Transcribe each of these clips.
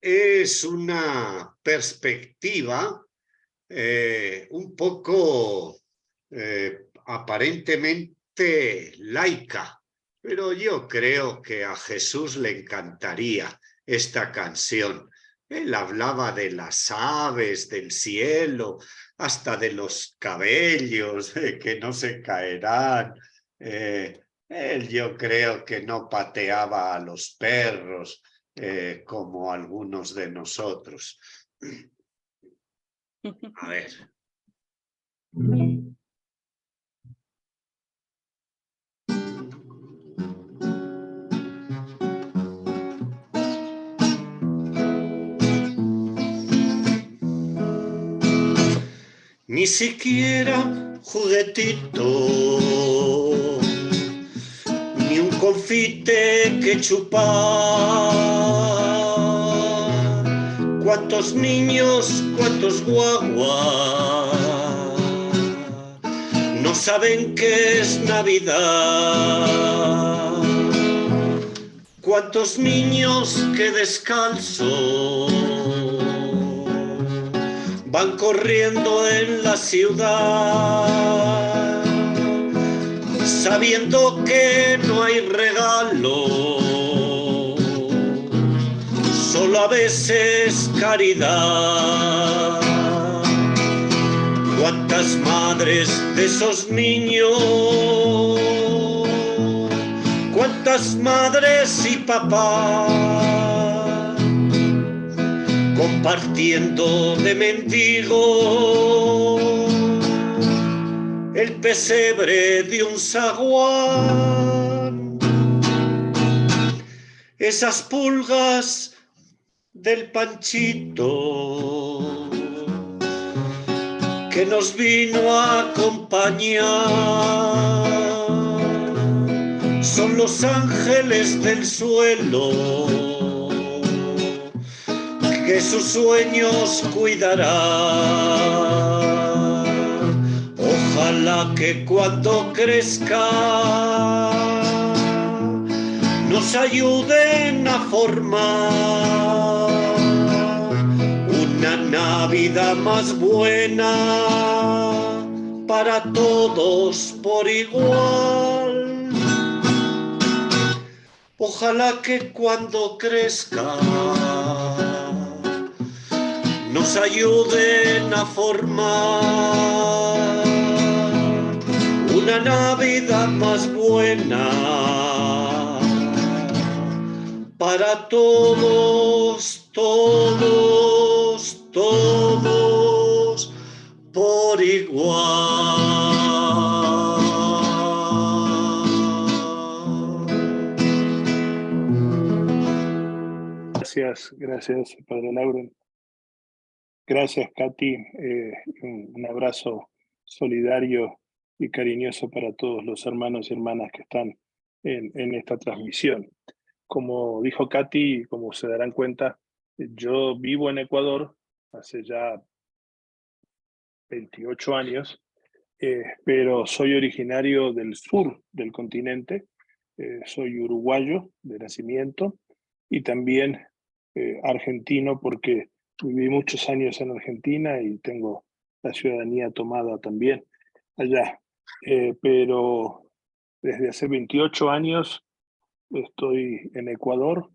Es una perspectiva un poco aparentemente laica, pero yo creo que a Jesús le encantaría esta canción. Él hablaba de las aves del cielo, hasta de los cabellos que no se caerán. Él yo creo que no pateaba a los perros como algunos de nosotros. A ver. Ni siquiera juguetito, ni un confite que chupar. ¿Cuántos niños, cuántos guaguas no saben qué es Navidad? ¿Cuántos niños que descalzos van corriendo en la ciudad, sabiendo que no hay regalo, solo a veces caridad? ¿Cuántas madres de esos niños? ¿Cuántas madres y papás compartiendo de mendigo el pesebre de un zaguán? Esas pulgas del Panchito que nos vino a acompañar son los ángeles del suelo que sus sueños cuidarán. Ojalá que cuando crezca nos ayuden a formar una Navidad más buena para todos por igual. Ojalá que cuando crezca nos ayuden a formar una Navidad más buena para todos, todos, todos por igual. Gracias, Padre Lauren. Gracias, Katy. Un abrazo solidario y cariñoso para todos los hermanos y hermanas que están en esta transmisión. Como dijo Katy, como se darán cuenta, yo vivo en Ecuador hace ya 28 años, pero soy originario del sur del continente. Soy uruguayo de nacimiento y también argentino porque viví muchos años en Argentina y tengo la ciudadanía tomada también allá. Pero desde hace 28 años estoy en Ecuador.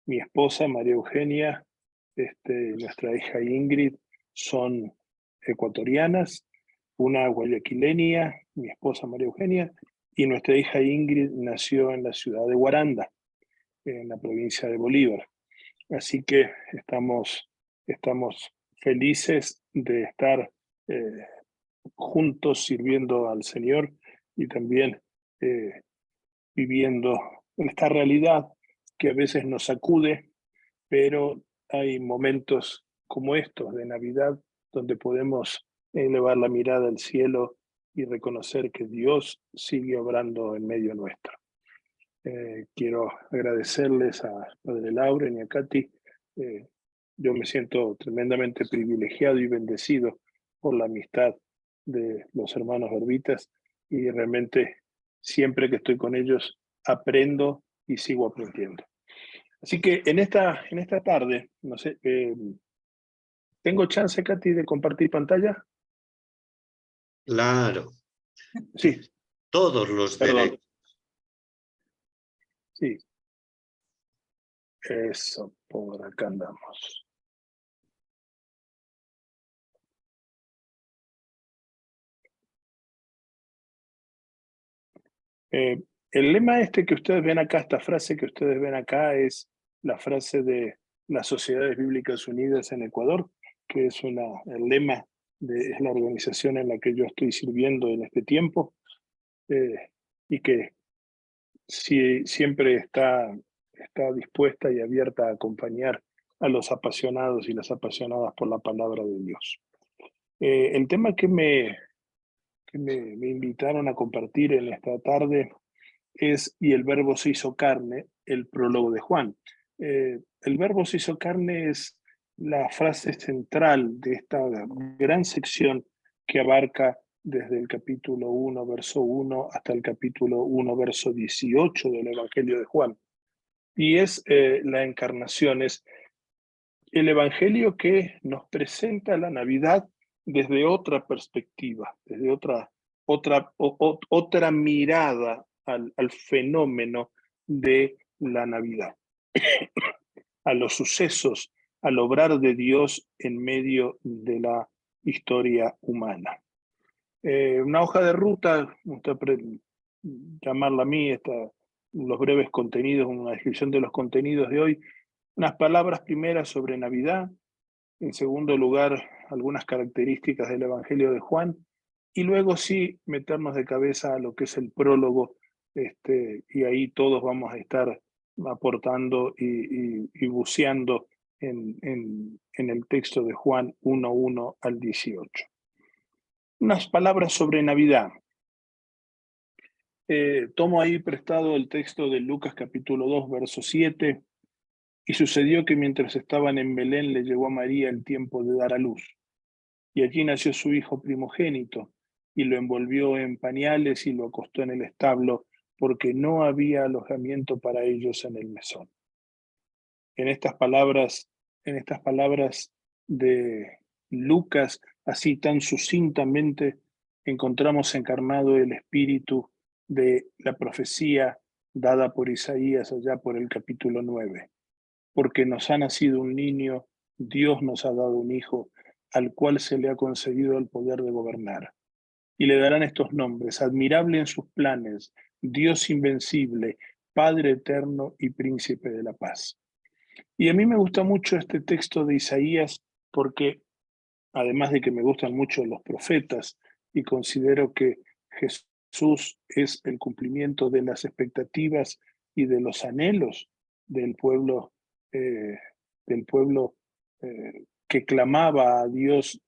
Mi esposa María Eugenia, nuestra hija Ingrid son ecuatorianas, una guayaquileña, mi esposa María Eugenia, y nuestra hija Ingrid nació en la ciudad de Guaranda, en la provincia de Bolívar. Así que estamos felices de estar juntos sirviendo al Señor y también viviendo esta realidad que a veces nos sacude, pero hay momentos como estos de Navidad donde podemos elevar la mirada al cielo y reconocer que Dios sigue obrando en medio nuestro. Quiero agradecerles a Padre Lauren y a Katy. Yo me siento tremendamente privilegiado y bendecido por la amistad de los hermanos verbitas y realmente siempre que estoy con ellos aprendo y sigo aprendiendo. Así que en esta tarde, no sé, ¿tengo chance, Katy, de compartir pantalla? Claro, Sí, todos los perdón. derechos. Sí, eso, por acá andamos. El lema este que ustedes ven acá, esta frase que ustedes ven acá, es la frase de las Sociedades Bíblicas Unidas en Ecuador, que es el lema de la organización en la que yo estoy sirviendo en este tiempo, y que siempre está dispuesta y abierta a acompañar a los apasionados y las apasionadas por la palabra de Dios. El tema que me invitaron a compartir en esta tarde es "Y el Verbo se hizo carne", el prólogo de Juan. El Verbo se hizo carne es la frase central de esta gran sección que abarca desde el capítulo 1, verso 1, hasta el capítulo 1, verso 18 del Evangelio de Juan. Y es la encarnación, es el Evangelio que nos presenta la Navidad desde otra perspectiva, desde otra mirada al fenómeno de la Navidad, a los sucesos, al obrar de Dios en medio de la historia humana. Una hoja de ruta, llamarla a mí, los breves contenidos, una descripción de los contenidos de hoy, unas palabras primeras sobre Navidad, en segundo lugar, algunas características del Evangelio de Juan, y luego sí meternos de cabeza a lo que es el prólogo, y ahí todos vamos a estar aportando y buceando en el texto de Juan 1:1 al 18. Unas palabras sobre Navidad. Tomo ahí prestado el texto de Lucas capítulo 2, verso 7. Y sucedió que mientras estaban en Belén le llegó a María el tiempo de dar a luz. Y allí nació su hijo primogénito, y lo envolvió en pañales y lo acostó en el establo, porque no había alojamiento para ellos en el mesón. En estas palabras, en estas palabras de Lucas, así tan sucintamente, encontramos encarnado el espíritu de la profecía dada por Isaías allá por el capítulo 9. Porque nos ha nacido un niño, Dios nos ha dado un hijo, al cual se le ha concedido el poder de gobernar. Y le darán estos nombres: admirable en sus planes, Dios invencible, Padre eterno y príncipe de la paz. Y a mí me gusta mucho este texto de Isaías porque, además de que me gustan mucho los profetas y considero que Jesús es el cumplimiento de las expectativas y de los anhelos del pueblo, eh, del pueblo que clamaba a Dios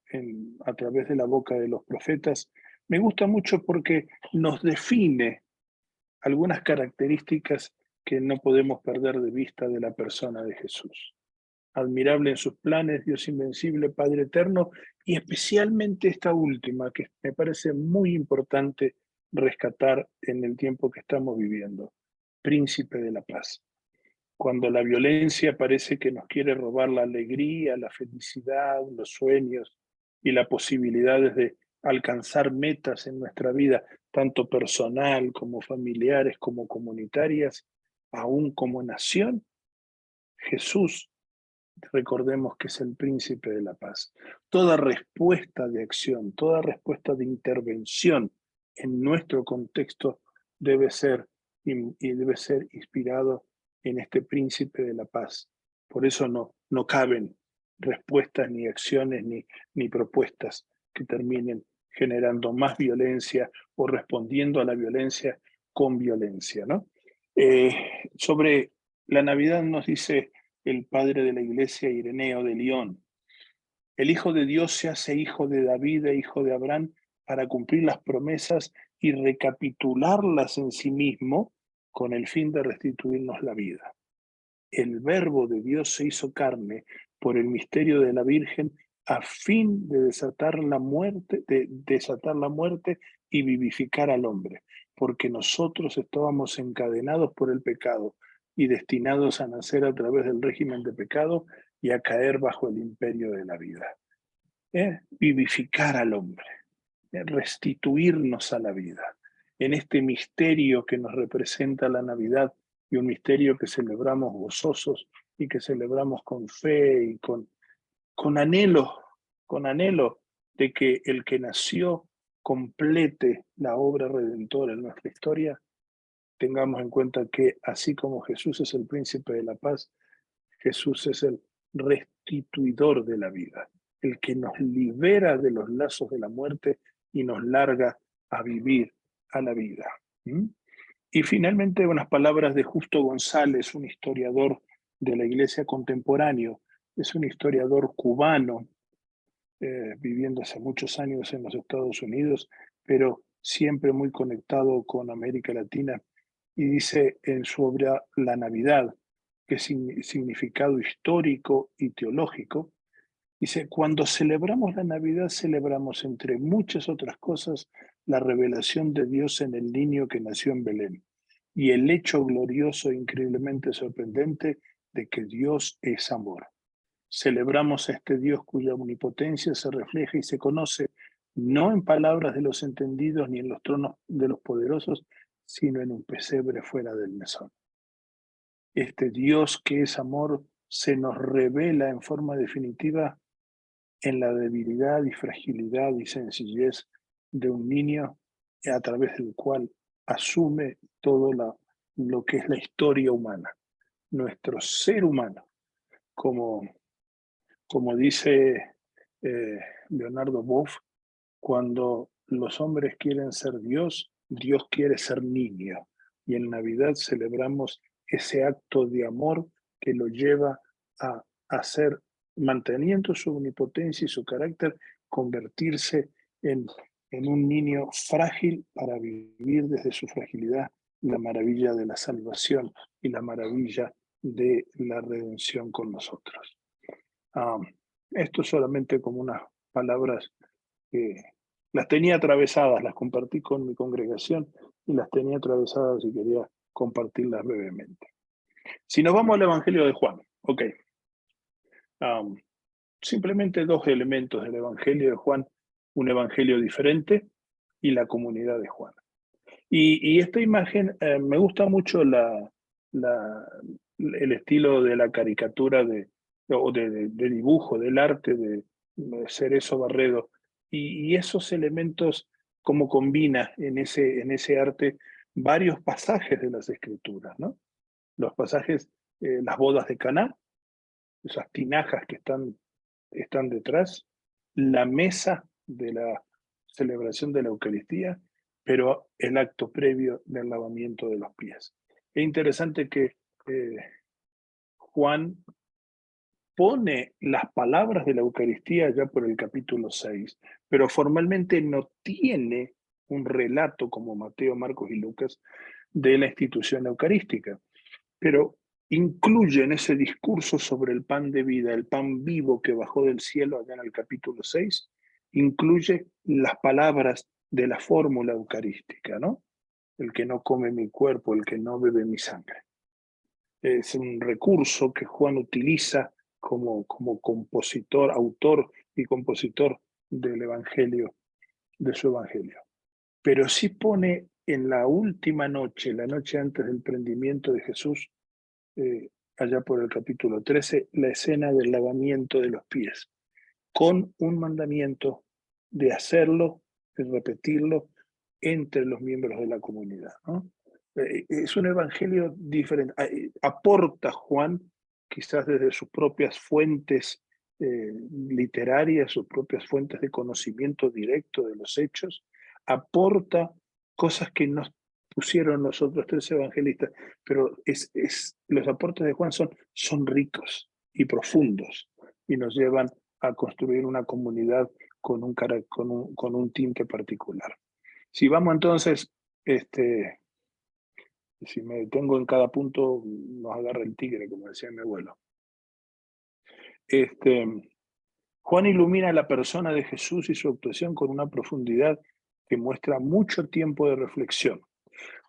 a través de la boca de los profetas, me gusta mucho porque nos define algunas características que no podemos perder de vista de la persona de Jesús. Admirable en sus planes, Dios invencible, Padre eterno, y especialmente esta última, que me parece muy importante rescatar en el tiempo que estamos viviendo: príncipe de la paz. Cuando la violencia parece que nos quiere robar la alegría, la felicidad, los sueños y las posibilidades de alcanzar metas en nuestra vida, tanto personal como familiares, como comunitarias, aún como nación, Jesús, recordemos que es el príncipe de la paz. Toda respuesta de acción, toda respuesta de intervención en nuestro contexto debe ser y debe ser inspirado en este príncipe de la paz. Por eso no caben respuestas ni acciones ni propuestas que terminen generando más violencia o respondiendo a la violencia con violencia, ¿no? Sobre la Navidad nos dice el padre de la iglesia, Ireneo de León: el Hijo de Dios se hace hijo de David e hijo de Abraham para cumplir las promesas y recapitularlas en sí mismo con el fin de restituirnos la vida. El Verbo de Dios se hizo carne por el misterio de la Virgen a fin de desatar la muerte y vivificar al hombre. porque nosotros estábamos encadenados por el pecado y destinados a nacer a través del régimen de pecado y a caer bajo el imperio de la vida. Vivificar al hombre, restituirnos a la vida, en este misterio que nos representa la Navidad, y un misterio que celebramos gozosos y que celebramos con fe y con anhelo de que el que nació complete la obra redentora en nuestra historia. Tengamos en cuenta que así como Jesús es el príncipe de la paz, Jesús es el restituidor de la vida, el que nos libera de los lazos de la muerte y nos larga a vivir a la vida. Y finalmente unas palabras de Justo González, un historiador de la Iglesia contemporáneo, es un historiador cubano, viviendo hace muchos años en los Estados Unidos, pero siempre muy conectado con América Latina, y dice en su obra La Navidad, que es significado histórico y teológico, dice: cuando celebramos la Navidad, celebramos, entre muchas otras cosas, la revelación de Dios en el niño que nació en Belén, y el hecho glorioso e increíblemente sorprendente de que Dios es amor. Celebramos a este Dios cuya omnipotencia se refleja y se conoce, no en palabras de los entendidos ni en los tronos de los poderosos, sino en un pesebre fuera del mesón. Este Dios que es amor se nos revela en forma definitiva en la debilidad y fragilidad y sencillez de un niño, a través del cual asume todo lo que es la historia humana, nuestro ser humano, como dice Leonardo Boff, cuando los hombres quieren ser Dios, Dios quiere ser niño. Y en Navidad celebramos ese acto de amor que lo lleva a hacer, manteniendo su omnipotencia y su carácter, convertirse en un niño frágil para vivir desde su fragilidad la maravilla de la salvación y la maravilla de la redención con nosotros. Esto solamente como unas palabras que las tenía atravesadas, las compartí con mi congregación y las tenía atravesadas y quería compartirlas brevemente. Si nos vamos al Evangelio de Juan, ok. Simplemente dos elementos del Evangelio de Juan: un evangelio diferente y la comunidad de Juan. Y esta imagen, me gusta mucho el estilo de la caricatura o de dibujo, del arte de Cerezo Barredo, y esos elementos, como combina en ese arte varios pasajes de las Escrituras, ¿no? Los pasajes, las bodas de Caná, esas tinajas que están detrás, la mesa de la celebración de la Eucaristía, pero el acto previo del lavamiento de los pies. Es interesante que Juan pone las palabras de la Eucaristía ya por el capítulo 6, pero formalmente no tiene un relato como Mateo, Marcos y Lucas de la institución eucarística, pero incluye en ese discurso sobre el pan de vida, el pan vivo que bajó del cielo allá en el capítulo 6, incluye las palabras de la fórmula eucarística, ¿no? El que no come mi cuerpo, el que no bebe mi sangre. Es un recurso que Juan utiliza como compositor, autor y compositor del Evangelio, de su Evangelio. Pero sí pone en la última noche, la noche antes del prendimiento de Jesús, allá por el capítulo 13, la escena del lavamiento de los pies, con un mandamiento de hacerlo, de repetirlo entre los miembros de la comunidad, ¿no? Es un evangelio diferente. Aporta Juan, quizás desde sus propias fuentes literarias, sus propias fuentes de conocimiento directo de los hechos, aporta cosas que nos pusieron los otros tres evangelistas, pero los aportes de Juan son ricos y profundos y nos llevan a construir una comunidad con un tinte particular. Si vamos entonces, si me detengo en cada punto, nos agarra el tigre, como decía mi abuelo. Juan ilumina a la persona de Jesús y su actuación con una profundidad que muestra mucho tiempo de reflexión.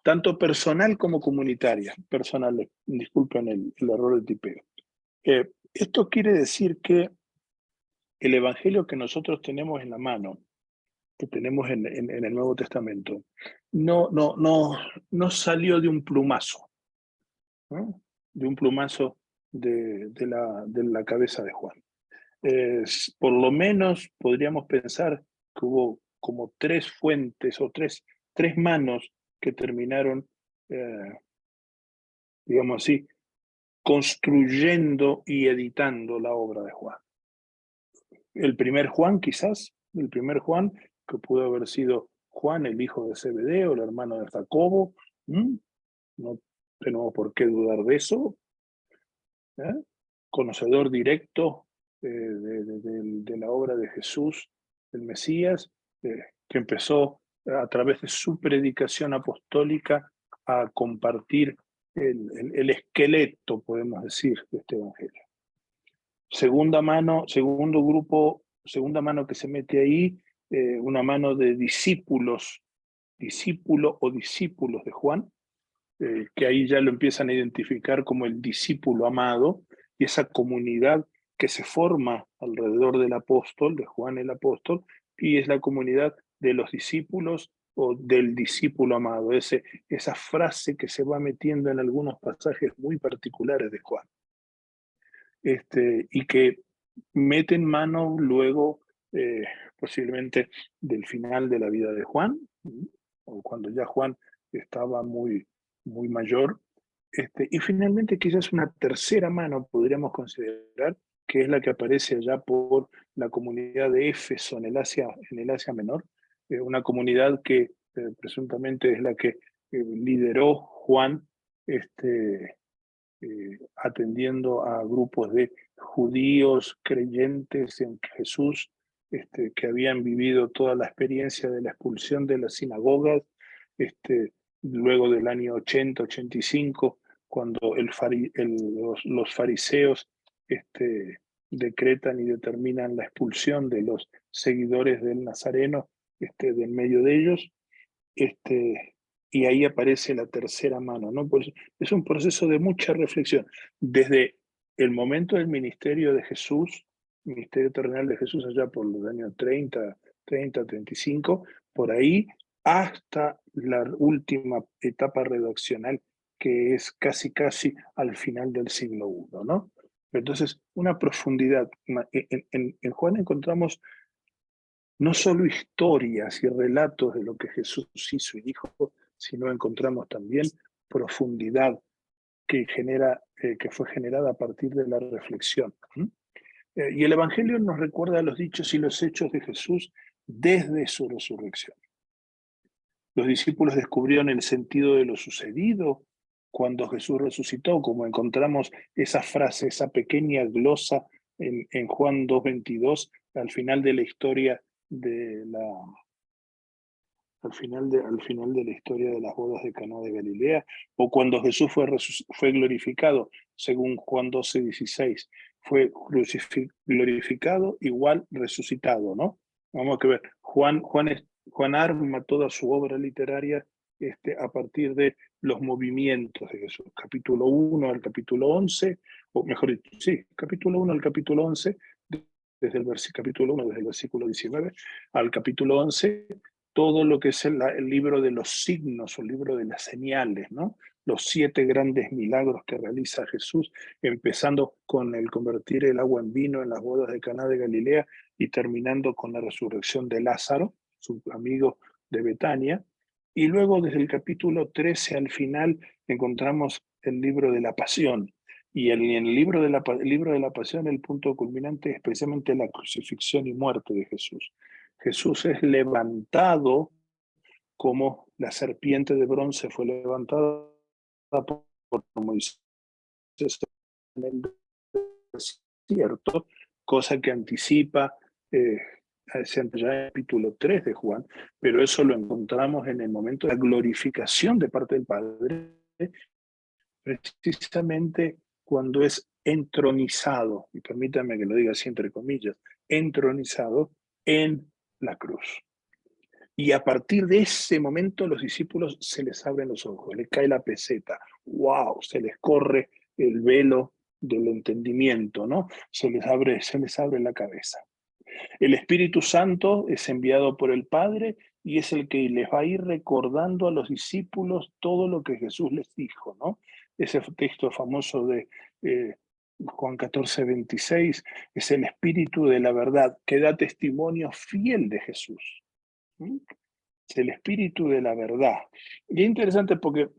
tanto personal como comunitaria. Personal, disculpen el error de tipeo. Esto quiere decir que el evangelio que nosotros tenemos en la mano, que tenemos en el Nuevo Testamento, no salió de un plumazo, ¿no? De un plumazo de la cabeza de Juan. Por lo menos podríamos pensar que hubo como 3 fuentes o tres manos que terminaron, digamos así, construyendo y editando la obra de Juan. El primer Juan, quizás, el primer Juan, que pudo haber sido Juan, el hijo de Zebedeo, el hermano de Jacobo. No tenemos por qué dudar de eso. Conocedor directo de la obra de Jesús, el Mesías, que empezó a través de su predicación apostólica a compartir el esqueleto, podemos decir, de este evangelio. Segunda mano que se mete ahí, una mano de discípulo o discípulos de Juan, que ahí ya lo empiezan a identificar como el discípulo amado, y esa comunidad que se forma alrededor del apóstol, de Juan el apóstol, y es la comunidad de los discípulos o del discípulo amado, esa frase que se va metiendo en algunos pasajes muy particulares de Juan. Y que meten mano luego posiblemente del final de la vida de Juan, o cuando ya Juan estaba muy mayor. Y finalmente quizás una tercera mano podríamos considerar, que es la que aparece allá por la comunidad de Éfeso en el Asia Menor, una comunidad que presuntamente es la que lideró Juan, atendiendo a grupos de judíos creyentes en Jesús, que habían vivido toda la experiencia de la expulsión de las sinagogas, luego del año 80-85, cuando los fariseos decretan y determinan la expulsión de los seguidores del Nazareno de en medio de ellos. Y ahí aparece la tercera mano, ¿no? Pues es un proceso de mucha reflexión. Desde el momento del ministerio de Jesús, ministerio terrenal de Jesús allá por los años 35, por ahí, hasta la última etapa redaccional, que es casi al final del siglo I, ¿no? Entonces, una profundidad. En Juan encontramos no solo historias y relatos de lo que Jesús hizo y dijo, sino encontramos también profundidad que fue generada a partir de la reflexión. Y el Evangelio nos recuerda los dichos y los hechos de Jesús desde su resurrección. Los discípulos descubrieron el sentido de lo sucedido cuando Jesús resucitó, como encontramos esa frase, esa pequeña glosa en Juan 2:22, al final de la historia al final de la historia de las bodas de Caná de Galilea, o cuando Jesús fue glorificado, según Juan 12:16, fue glorificado igual resucitado, ¿no? Vamos a ver, Juan arma toda su obra literaria a partir de los movimientos de Jesús, capítulo 1 al capítulo 11, o mejor dicho, sí, capítulo 1 al capítulo 11, desde el capítulo 1, desde el versículo 19 al capítulo 11, todo lo que es el libro de los signos o el libro de las señales, ¿no? Los 7 grandes milagros que realiza Jesús, empezando con el convertir el agua en vino en las bodas de Caná de Galilea y terminando con la resurrección de Lázaro, su amigo de Betania. Y luego desde el capítulo 13 al final encontramos el libro de la pasión. Y en el libro de la pasión el punto culminante es precisamente la crucifixión y muerte de Jesús. Jesús es levantado como la serpiente de bronce fue levantada por Moisés en el desierto, cosa que anticipa ya en el capítulo 3 de Juan, pero eso lo encontramos en el momento de la glorificación de parte del Padre, precisamente cuando es entronizado, y permítanme que lo diga así entre comillas, entronizado en la cruz. Y a partir de ese momento los discípulos se les abren los ojos, les cae la peseta, wow, se les corre el velo del entendimiento, ¿no? Se les abre la cabeza. El Espíritu Santo es enviado por el Padre y es el que les va a ir recordando a los discípulos todo lo que Jesús les dijo, ¿no? Ese texto famoso de Juan 14:26 es el Espíritu de la verdad que da testimonio fiel de Jesús. ¿Mm? Es el Espíritu de la verdad. Y es interesante porque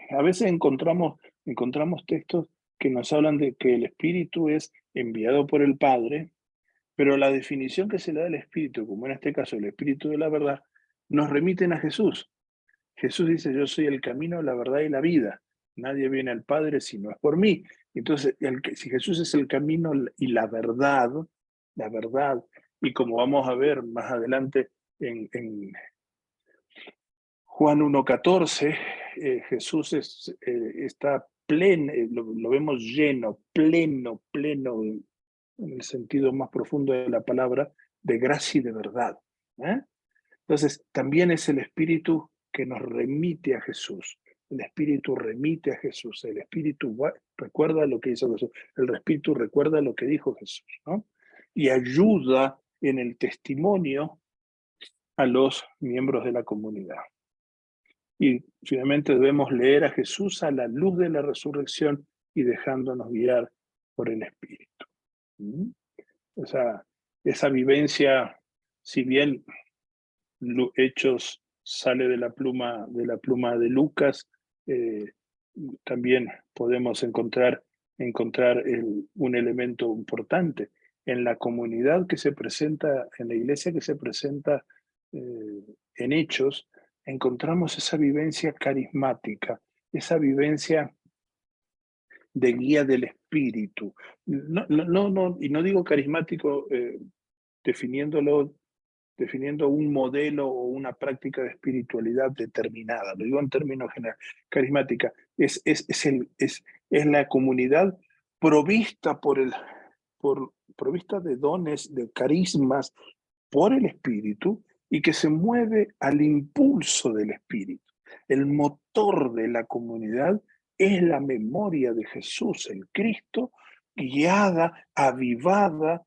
a veces encontramos textos que nos hablan de que el Espíritu es enviado por el Padre, pero la definición que se le da al Espíritu, como en este caso el Espíritu de la verdad, nos remiten a Jesús. Jesús dice, yo soy el camino, la verdad y la vida. Nadie viene al Padre si no es por mí. Entonces, si Jesús es el camino y la verdad, y como vamos a ver más adelante en Juan 1:14, Jesús está pleno, lo vemos lleno, pleno, en el sentido más profundo de la palabra, de gracia y de verdad. ¿Eh? Entonces, también es el Espíritu que nos remite a Jesús. El Espíritu remite a Jesús. El Espíritu recuerda lo que hizo Jesús. El Espíritu recuerda lo que dijo Jesús, ¿no? Y ayuda en el testimonio a los miembros de la comunidad. Y finalmente debemos leer a Jesús a la luz de la resurrección y dejándonos guiar por el Espíritu. ¿Mm? O sea, esa vivencia, si bien Hechos sale de la pluma de Lucas, también podemos encontrar un elemento importante. En la comunidad que se presenta, en la iglesia que se presenta en Hechos, encontramos esa vivencia carismática, esa vivencia de guía del Espíritu. Y no digo carismático definiendo un modelo o una práctica de espiritualidad determinada, lo digo en términos generales, carismática, es la comunidad provista provista de dones, de carismas por el Espíritu y que se mueve al impulso del Espíritu. El motor de la comunidad es la memoria de Jesús, el Cristo, guiada, avivada,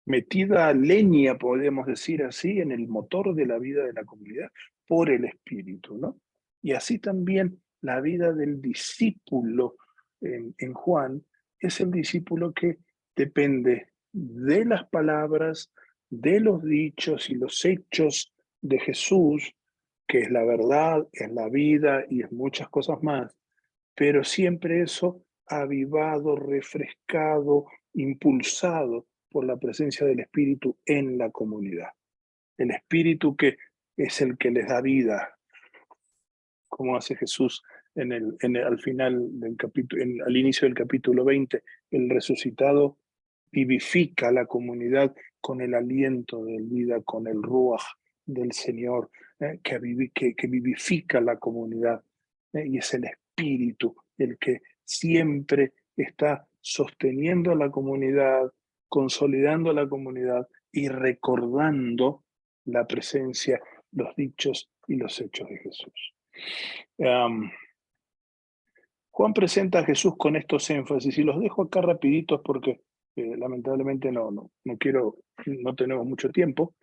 metida a leña, podemos decir así, en el motor de la vida de la comunidad por el Espíritu, ¿no? Y así también la vida del discípulo en Juan es el discípulo que depende de las palabras, de los dichos y los hechos de Jesús, que es la verdad, es la vida y es muchas cosas más, pero siempre eso avivado, refrescado, impulsado por la presencia del Espíritu en la comunidad. El Espíritu que es el que les da vida, como hace Jesús al final del capítulo, al inicio del capítulo 20, el resucitado vivifica a la comunidad con el aliento de vida, con el ruaj del Señor, que vivifica la comunidad. Y es el Espíritu el que siempre está sosteniendo a la comunidad, consolidando a la comunidad y recordando la presencia, los dichos y los hechos de Jesús. Juan presenta a Jesús con estos énfasis y los dejo acá rapiditos porque lamentablemente no tenemos mucho tiempo.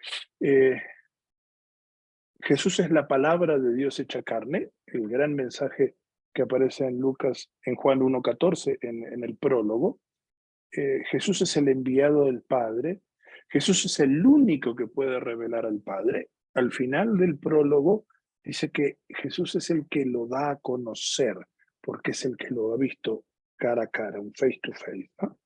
Jesús es la palabra de Dios hecha carne, el gran mensaje que aparece en Juan 1:14, en el prólogo. Jesús es el enviado del Padre. Jesús es el único que puede revelar al Padre. Al final del prólogo dice que Jesús es el que lo da a conocer, porque es el que lo ha visto cara a cara, un face to face, ¿no?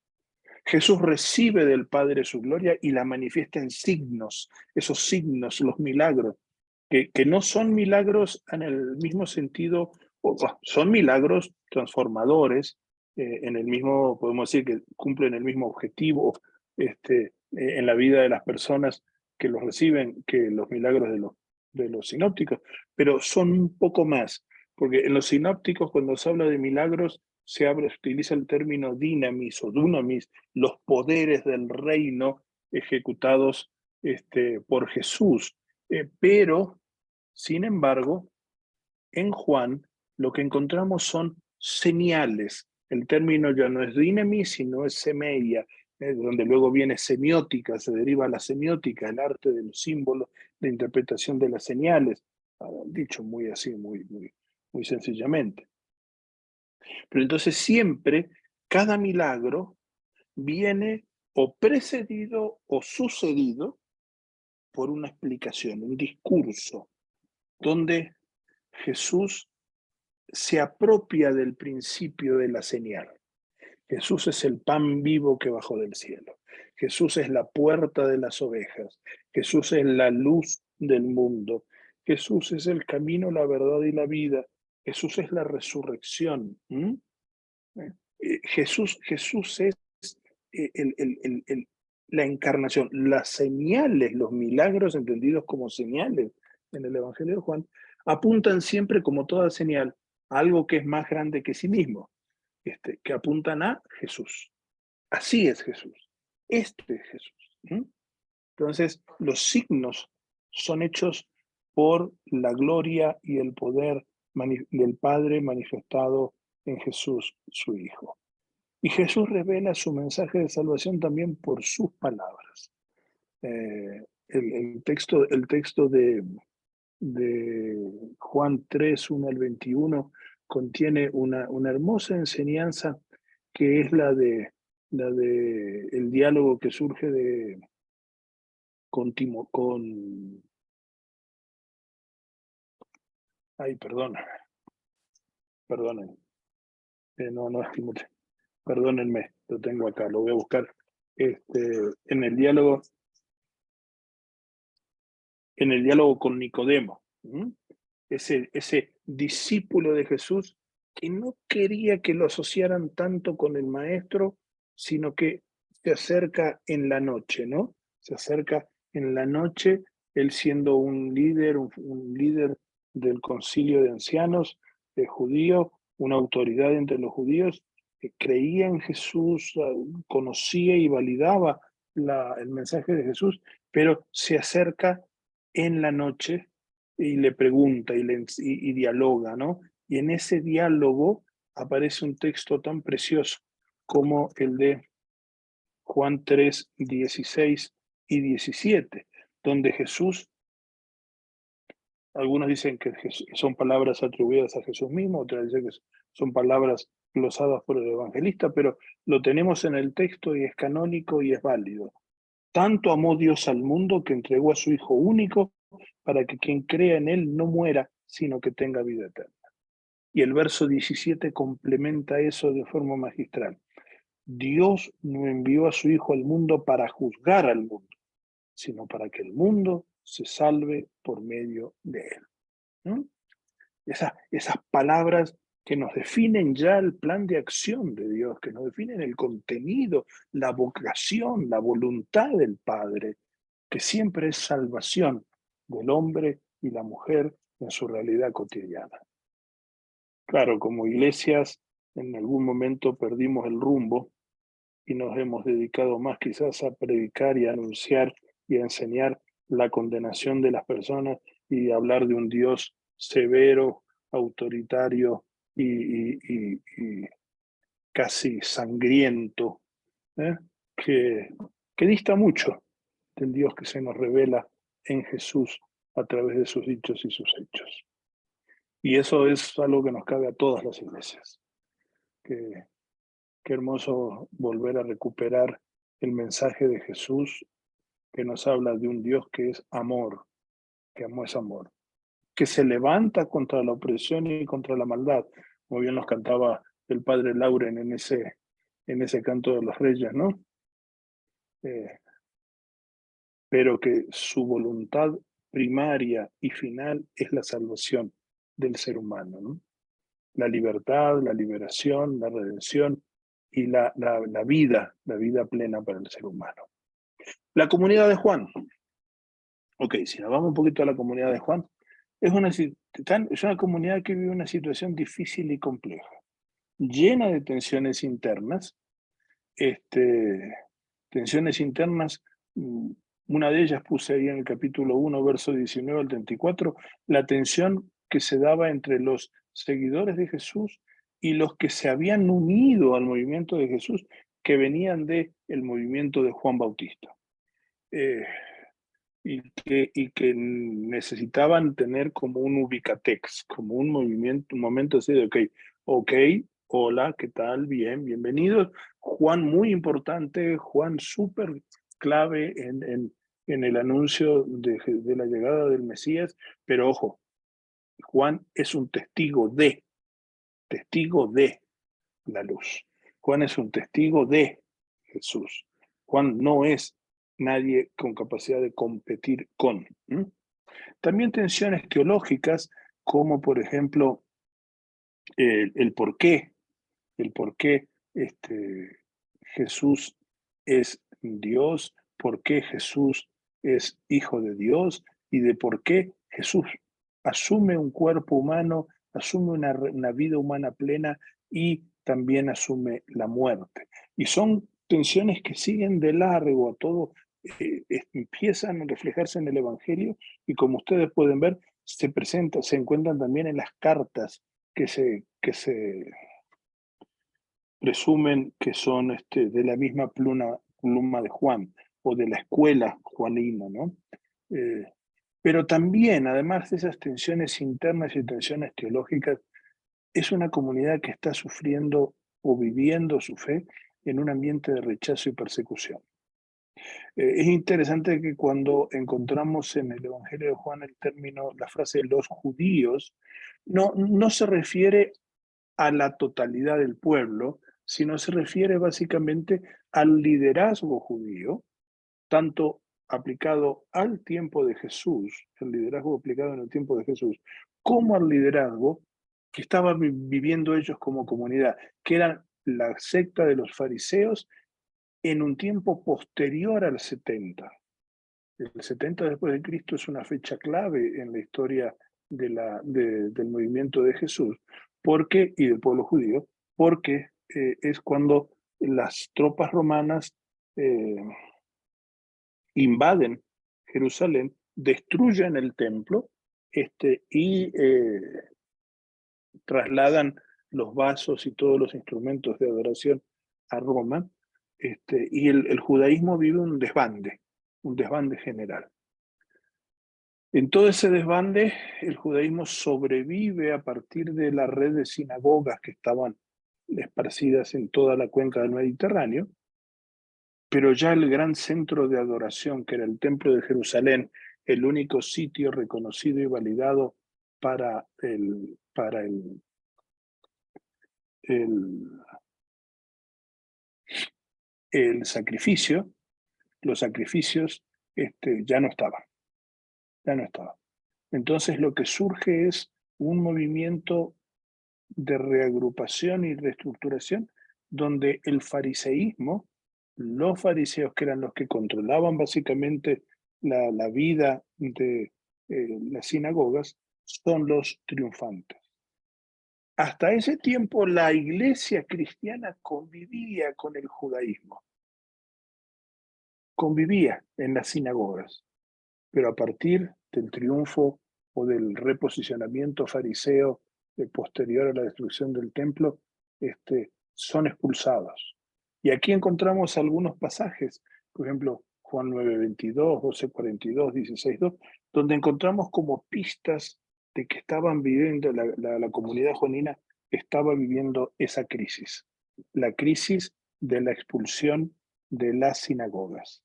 Jesús recibe del Padre su gloria y la manifiesta en signos, esos signos, los milagros, que no son milagros en el mismo sentido, son milagros transformadores, en el mismo, podemos decir que cumplen el mismo objetivo en la vida de las personas que los reciben, que los milagros de los sinópticos, pero son un poco más, porque en los sinópticos cuando se habla de milagros se utiliza el término dinamis o dunamis, los poderes del reino ejecutados por Jesús. Pero, sin embargo, en Juan lo que encontramos son señales. El término ya no es dynamis, sino es semeia, donde luego viene semiótica, se deriva la semiótica, el arte de los símbolos, de interpretación de las señales, dicho muy así, muy sencillamente. Pero entonces siempre, cada milagro viene o precedido o sucedido por una explicación, un discurso, donde Jesús se apropia del principio de la señal. Jesús es el pan vivo que bajó del cielo. Jesús es la puerta de las ovejas. Jesús es la luz del mundo. Jesús es el camino, la verdad y la vida. Jesús es la resurrección. Jesús es la encarnación. Las señales, los milagros entendidos como señales en el Evangelio de Juan, apuntan siempre, como toda señal, a algo que es más grande que sí mismo, que apuntan a Jesús. Así es Jesús. Este es Jesús. Entonces, los signos son hechos por la gloria y el poder del Padre manifestado en Jesús, su Hijo. Y Jesús revela su mensaje de salvación también por sus palabras. El texto de Juan 3, 1 al 21 contiene una hermosa enseñanza que es la de el diálogo que surge ay, perdonen, no es Timoteo, perdónenme, lo tengo acá, lo voy a buscar, en el diálogo con Nicodemo, ese discípulo de Jesús que no quería que lo asociaran tanto con el maestro, sino que se acerca en la noche, ¿no? Se acerca en la noche, él siendo un líder del concilio de ancianos judío, una autoridad entre los judíos, que creía en Jesús, conocía y validaba el mensaje de Jesús, pero se acerca en la noche y le pregunta y dialoga, ¿no? Y en ese diálogo aparece un texto tan precioso como el de Juan 3, 16 y 17, donde Jesús, algunos dicen que son palabras atribuidas a Jesús mismo, otros dicen que son palabras glosadas por el evangelista, pero lo tenemos en el texto y es canónico y es válido. Tanto amó Dios al mundo que entregó a su Hijo único para que quien crea en Él no muera, sino que tenga vida eterna. Y el verso 17 complementa eso de forma magistral. Dios no envió a su Hijo al mundo para juzgar al mundo, sino para que el mundo se salve por medio de Él. ¿No? Esas palabras que nos definen ya el plan de acción de Dios, que nos definen el contenido, la vocación, la voluntad del Padre, que siempre es salvación del hombre y la mujer en su realidad cotidiana. Claro, como iglesias, en algún momento perdimos el rumbo y nos hemos dedicado más quizás a predicar y a anunciar y a enseñar la condenación de las personas y a hablar de un Dios severo, autoritario y casi sangriento, ¿eh? que dista mucho del Dios que se nos revela en Jesús a través de sus dichos y sus hechos. Y eso es algo que nos cabe a todas las iglesias. Qué hermoso volver a recuperar el mensaje de Jesús que nos habla de un Dios que es amor, que amor es amor, que se levanta contra la opresión y contra la maldad, como bien nos cantaba el padre Lauren en ese canto de los reyes, ¿no? Pero que su voluntad primaria y final es la salvación del ser humano, ¿no? La libertad, la liberación, la redención y la vida plena para el ser humano. La comunidad de Juan. Ok, si nos vamos un poquito a la comunidad de Juan, es una comunidad que vive una situación difícil y compleja, llena de tensiones internas, tensiones internas Una de ellas puse ahí en el capítulo 1, verso 19 al 34, la tensión que se daba entre los seguidores de Jesús y los que se habían unido al movimiento de Jesús, que venían del movimiento de Juan Bautista. Y que necesitaban tener como un ubicatex, como un movimiento, un momento así de, ok, hola, ¿qué tal? Bien, bienvenidos. Juan muy importante, Juan súper clave en el anuncio de la llegada del Mesías, pero ojo, Juan es un testigo de la luz. Juan es un testigo de Jesús. Juan no es nadie con capacidad de competir con. También tensiones teológicas, como por ejemplo el por qué Jesús es Dios, por qué Jesús es hijo de Dios y de por qué Jesús asume un cuerpo humano, asume una vida humana plena y también asume la muerte. Y son tensiones que siguen de largo a todo, empiezan a reflejarse en el Evangelio y como ustedes pueden ver, se encuentran también en las cartas que se presumen que son de la misma pluma de Juan o de la escuela juanina, ¿no? Pero también, además de esas tensiones internas y tensiones teológicas, es una comunidad que está sufriendo o viviendo su fe en un ambiente de rechazo y persecución. Es interesante que cuando encontramos en el Evangelio de Juan el término, la frase los judíos, no se refiere a la totalidad del pueblo, sino se refiere básicamente al liderazgo judío, tanto aplicado al tiempo de Jesús, el liderazgo aplicado en el tiempo de Jesús, como al liderazgo que estaban viviendo ellos como comunidad, que eran la secta de los fariseos en un tiempo posterior al 70. El 70 después de Cristo es una fecha clave en la historia del movimiento de Jesús y del pueblo judío, porque es cuando las tropas romanas invaden Jerusalén, destruyen el templo y trasladan los vasos y todos los instrumentos de adoración a Roma, y el judaísmo vive un desbande general. En todo ese desbande, el judaísmo sobrevive a partir de la red de sinagogas que estaban esparcidas en toda la cuenca del Mediterráneo, pero ya el gran centro de adoración, que era el Templo de Jerusalén, el único sitio reconocido y validado para el sacrificio, los sacrificios ya no estaban. Entonces lo que surge es un movimiento de reagrupación y reestructuración donde el fariseísmo, los fariseos que eran los que controlaban básicamente la vida de las sinagogas, son los triunfantes. Hasta ese tiempo la iglesia cristiana convivía con el judaísmo, convivía en las sinagogas, pero a partir del triunfo o del reposicionamiento fariseo posterior a la destrucción del templo, son expulsados. Y aquí encontramos algunos pasajes, por ejemplo, Juan 9:22, 12:42, 16:2, donde encontramos como pistas de que estaban viviendo, la comunidad juanina estaba viviendo esa crisis, la crisis de la expulsión de las sinagogas.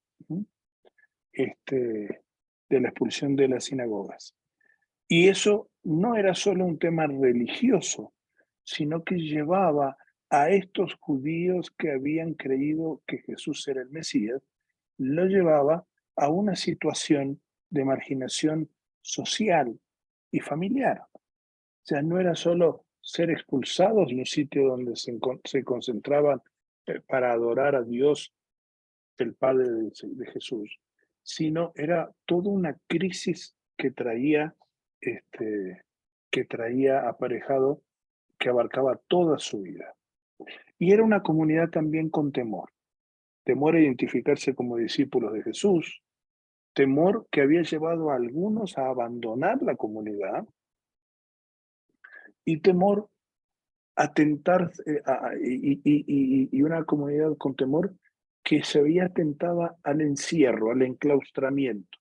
De la expulsión de las sinagogas. Y eso no era solo un tema religioso, sino que llevaba a estos judíos que habían creído que Jesús era el Mesías, lo llevaba a una situación de marginación social y familiar. O sea, no era solo ser expulsados de un sitio donde se concentraban para adorar a Dios, el Padre de Jesús, sino era toda una crisis que traía aparejado, que abarcaba toda su vida. Y era una comunidad también con temor a identificarse como discípulos de Jesús, temor que había llevado a algunos a abandonar la comunidad y temor a tentar, y una comunidad con temor que se veía tentada al encierro, al enclaustramiento,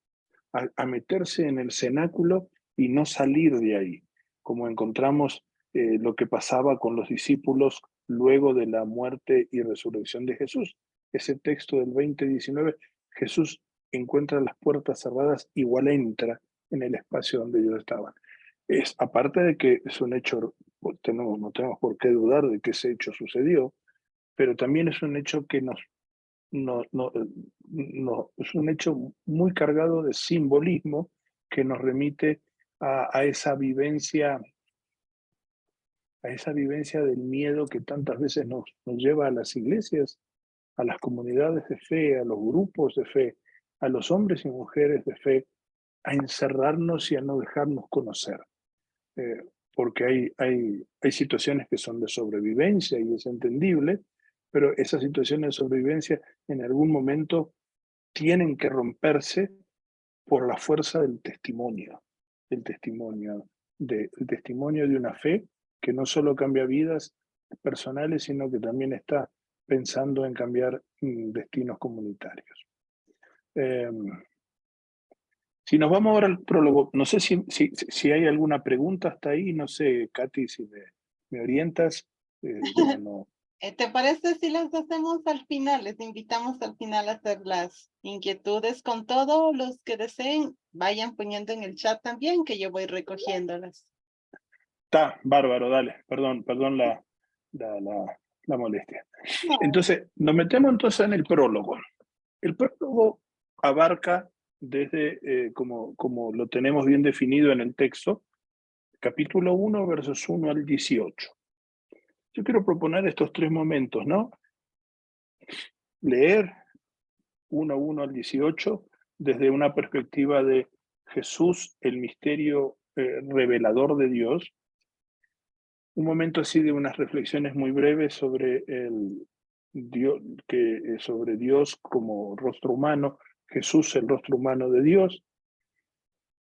a meterse en el cenáculo y no salir de ahí, como encontramos lo que pasaba con los discípulos luego de la muerte y resurrección de Jesús. Ese texto del 20:19, Jesús encuentra las puertas cerradas, igual entra en el espacio donde ellos estaban. Aparte de que es un hecho, no tenemos por qué dudar de que ese hecho sucedió, pero también es un hecho que es un hecho muy cargado de simbolismo que nos remite a esa vivencia del miedo que tantas veces nos lleva a las iglesias, a las comunidades de fe, a los grupos de fe, a los hombres y mujeres de fe, a encerrarnos y a no dejarnos conocer. Porque hay situaciones que son de sobrevivencia y es entendible, pero esas situaciones de sobrevivencia en algún momento tienen que romperse por la fuerza del testimonio, el testimonio el testimonio de una fe que no solo cambia vidas personales, sino que también está pensando en cambiar destinos comunitarios. Si nos vamos ahora al prólogo, no sé si hay alguna pregunta hasta ahí, no sé, Katy, si me orientas. No. ¿Te parece si las hacemos al final? Les invitamos al final a hacer las inquietudes con todos los que deseen. Vayan poniendo en el chat también, que yo voy recogiéndolas. Está, bárbaro, dale. Perdón la molestia. No. Entonces, nos metemos entonces en el prólogo. El prólogo abarca desde, como lo tenemos bien definido en el texto, capítulo 1, versos 1 al 18. Yo quiero proponer estos tres momentos, ¿no? Leer 1 al 18 desde una perspectiva de Jesús, el misterio revelador de Dios. Un momento así de unas reflexiones muy breves sobre sobre Dios como rostro humano, Jesús el rostro humano de Dios.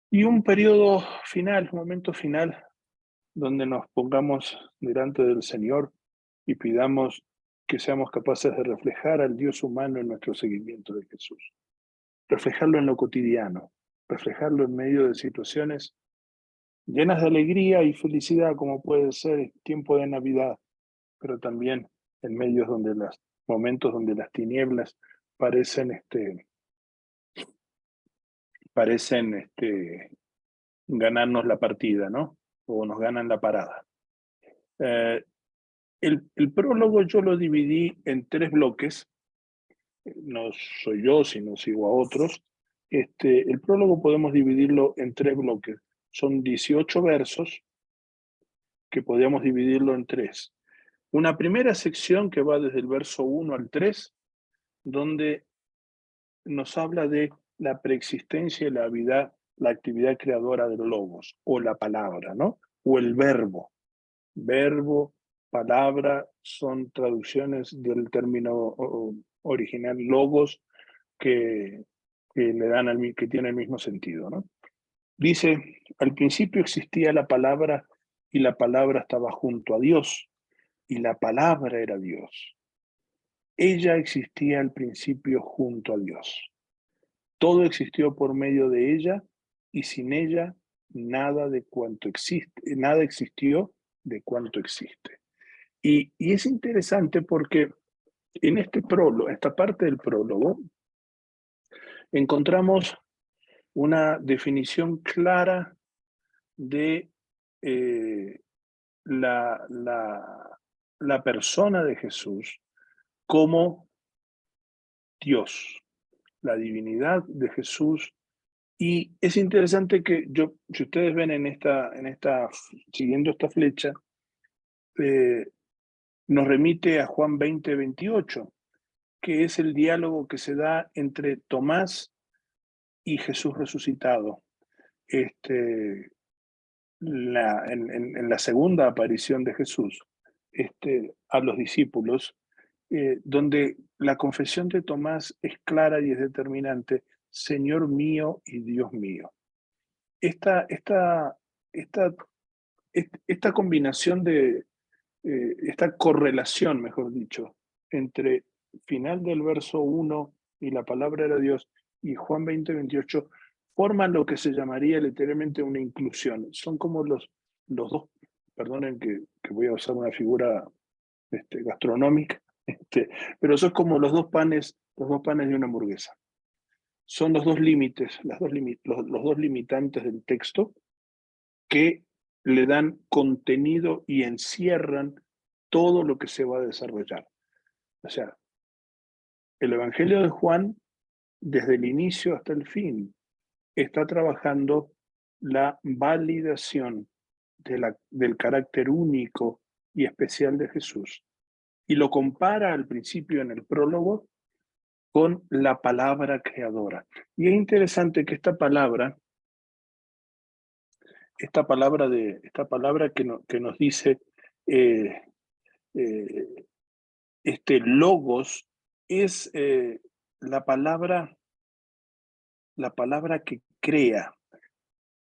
Y un periodo final, un momento final, donde nos pongamos delante del Señor y pidamos que seamos capaces de reflejar al Dios humano en nuestro seguimiento de Jesús. Reflejarlo en lo cotidiano, reflejarlo en medio de situaciones llenas de alegría y felicidad, como puede ser el tiempo de Navidad, pero también en medios momentos donde las tinieblas parecen ganarnos la partida, ¿no? O nos ganan la parada. El prólogo yo lo dividí en 3 bloques. No soy yo, sino sigo a otros. El prólogo podemos dividirlo en 3 bloques. Son 18 versos que podríamos dividirlo en 3. Una primera sección que va desde el verso 1 al 3, donde nos habla de la preexistencia y la actividad creadora del logos, o la palabra, ¿no? O el verbo. Verbo, palabra, son traducciones del término original logos que que tiene el mismo sentido, ¿no? Dice, al principio existía la palabra y la palabra estaba junto a Dios y la palabra era Dios. Ella existía al principio junto a Dios. Todo existió por medio de ella y sin ella nada existió de cuanto existe. Y es interesante porque en esta parte del prólogo, encontramos una definición clara de la persona de Jesús como Dios, la divinidad de Jesús. Y es interesante que si ustedes ven siguiendo esta flecha, nos remite a Juan 20:28, que es el diálogo que se da entre Tomás y Jesús resucitado. En la segunda aparición de Jesús a los discípulos, donde la confesión de Tomás es clara y es determinante. Señor mío y Dios mío. Esta combinación esta correlación, mejor dicho, entre final del verso 1 y la palabra de Dios y Juan 20:28, forman lo que se llamaría literalmente una inclusión. Son como los dos, perdonen que voy a usar una figura gastronómica, pero son como los dos panes de una hamburguesa. Son los dos límites, los dos limitantes del texto que le dan contenido y encierran todo lo que se va a desarrollar. O sea, el Evangelio de Juan, desde el inicio hasta el fin, está trabajando la validación del carácter único y especial de Jesús. Y lo compara al principio en el prólogo con la palabra creadora. Y es interesante que esta palabra que nos dice este logos es la palabra que crea.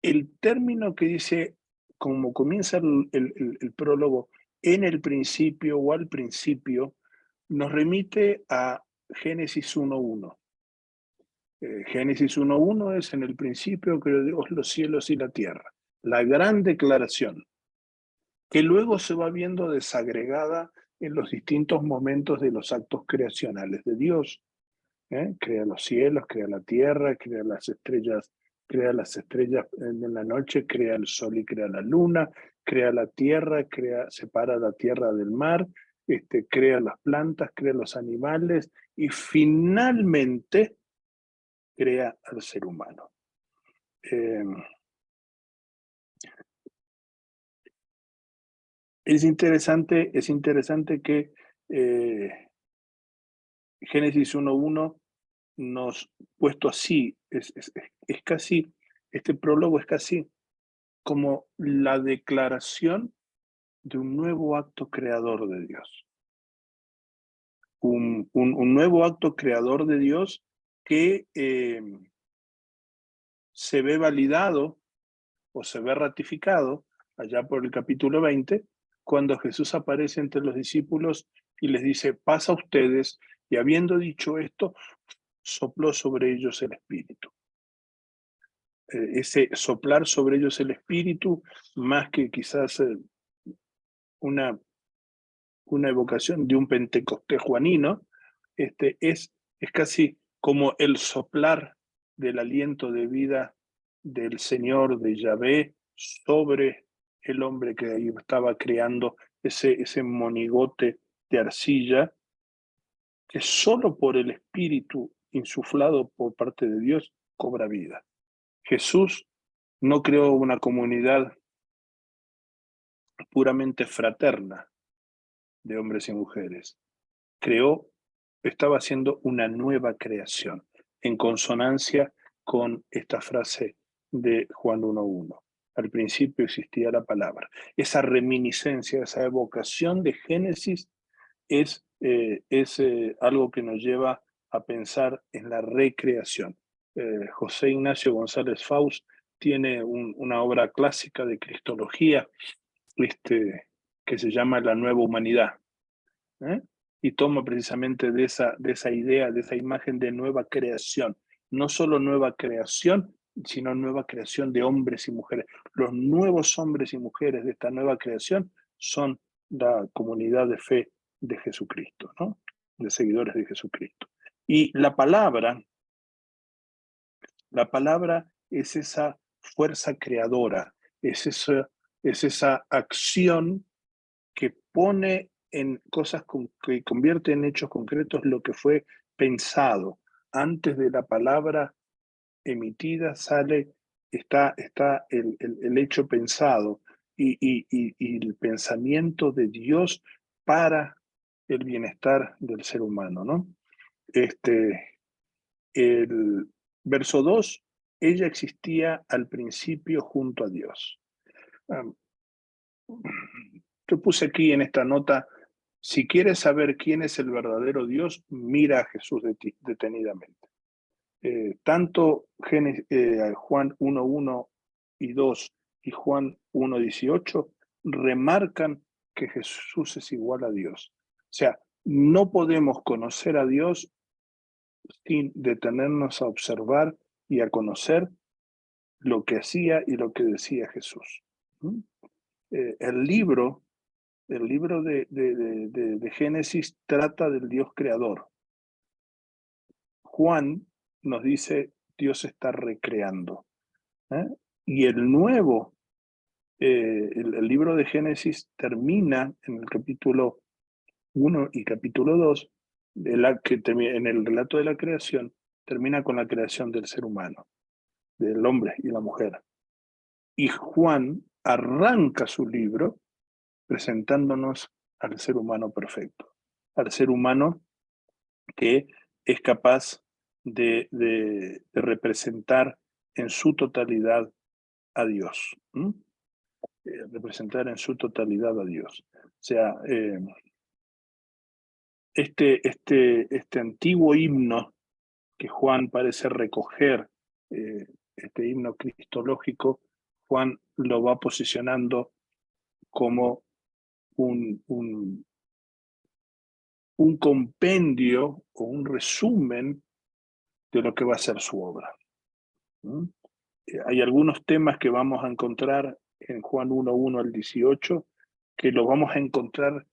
El término que dice, como comienza el prólogo, en el principio o al principio, nos remite a Génesis 1:1. Génesis 1:1 es: en el principio creó Dios los cielos y la tierra. La gran declaración, que luego se va viendo desagregada en los distintos momentos de los actos creacionales de Dios. Crea los cielos, crea la tierra, crea las estrellas en la noche, crea el sol y crea la luna, crea la tierra, separa la tierra del mar, crea las plantas, crea los animales y finalmente crea al ser humano. Es interesante que Génesis 1:1 nos puesto así, es casi, este prólogo es casi como la declaración de un nuevo acto creador de Dios. Un nuevo acto creador de Dios que se ve validado o se ve ratificado allá por el capítulo 20, cuando Jesús aparece entre los discípulos y les dice: pasa a ustedes, y habiendo dicho esto, sopló sobre ellos el Espíritu. Ese soplar sobre ellos el Espíritu, más que quizás una evocación de un Pentecostés juanino, es casi como el soplar del aliento de vida del Señor, de Yahvé, sobre el hombre que ahí estaba creando ese monigote de arcilla, que solo por el Espíritu insuflado por parte de Dios cobra vida. Jesús no creó una comunidad puramente fraterna de hombres y mujeres. Estaba haciendo una nueva creación, en consonancia con esta frase de Juan 1:1. Al principio existía la palabra. Esa reminiscencia, esa evocación de Génesis es algo que nos lleva a pensar en la recreación. José Ignacio González Faust tiene una obra clásica de cristología que se llama La Nueva Humanidad, y toma precisamente de esa idea, de esa imagen de nueva creación. No solo nueva creación, sino nueva creación de hombres y mujeres. Los nuevos hombres y mujeres de esta nueva creación son la comunidad de fe de Jesucristo, ¿no? De seguidores de Jesucristo. Y la palabra es esa fuerza creadora, es esa acción que pone en cosas, que convierte en hechos concretos lo que fue pensado. Antes de la palabra emitida está el hecho pensado y el pensamiento de Dios para el bienestar del ser humano, ¿no? El verso 2, ella existía al principio junto a Dios. Yo puse aquí en esta nota: si quieres saber quién es el verdadero Dios, mira a Jesús detenidamente. Tanto Juan 1:1 y 2 y Juan 1:18 remarcan que Jesús es igual a Dios. O sea, no podemos conocer a Dios sin detenernos a observar y a conocer lo que hacía y lo que decía Jesús. El libro de Génesis trata del Dios creador. Juan nos dice Dios está recreando. Y el libro de Génesis termina en el capítulo 1 y capítulo 2, en el relato de la creación, termina con la creación del ser humano, del hombre y la mujer. Y Juan arranca su libro presentándonos al ser humano perfecto, al ser humano que es capaz de representar en su totalidad a Dios. Representar en su totalidad a Dios. O sea, este antiguo himno que Juan parece recoger, este himno cristológico, Juan lo va posicionando como un compendio o un resumen de lo que va a ser su obra. Hay algunos temas que vamos a encontrar en Juan 1:1 al 18, que los vamos a encontrar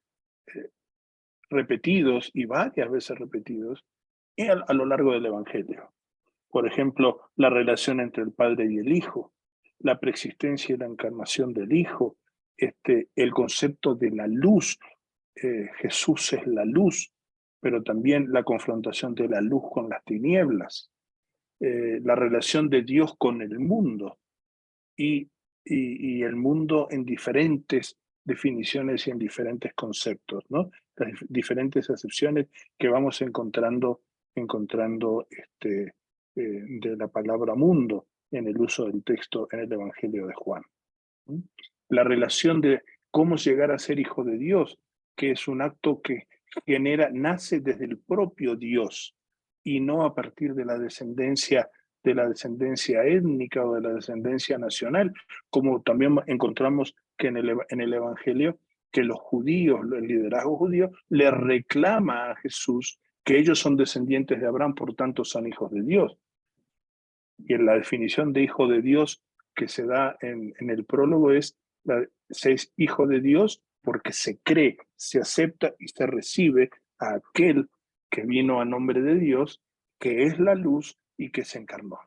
repetidos y varias veces repetidos a lo largo del Evangelio. Por ejemplo, la relación entre el Padre y el Hijo, la preexistencia y la encarnación del Hijo, el concepto de la luz. Jesús es la luz, pero también la confrontación de la luz con las tinieblas, la relación de Dios con el mundo y el mundo en diferentes definiciones y en diferentes conceptos, ¿no? Las diferentes acepciones que vamos encontrando de la palabra mundo en el uso del texto en el Evangelio de Juan. La relación de cómo llegar a ser hijo de Dios, que es un acto que nace desde el propio Dios y no a partir de la descendencia étnica o de la descendencia nacional, como también encontramos que en el Evangelio, que los judíos, el liderazgo judío, le reclama a Jesús que ellos son descendientes de Abraham, por tanto son hijos de Dios. Y en la definición de hijo de Dios que se da en el prólogo se es hijo de Dios porque se cree, se acepta y se recibe a aquel que vino a nombre de Dios, que es la luz y que se encarnó.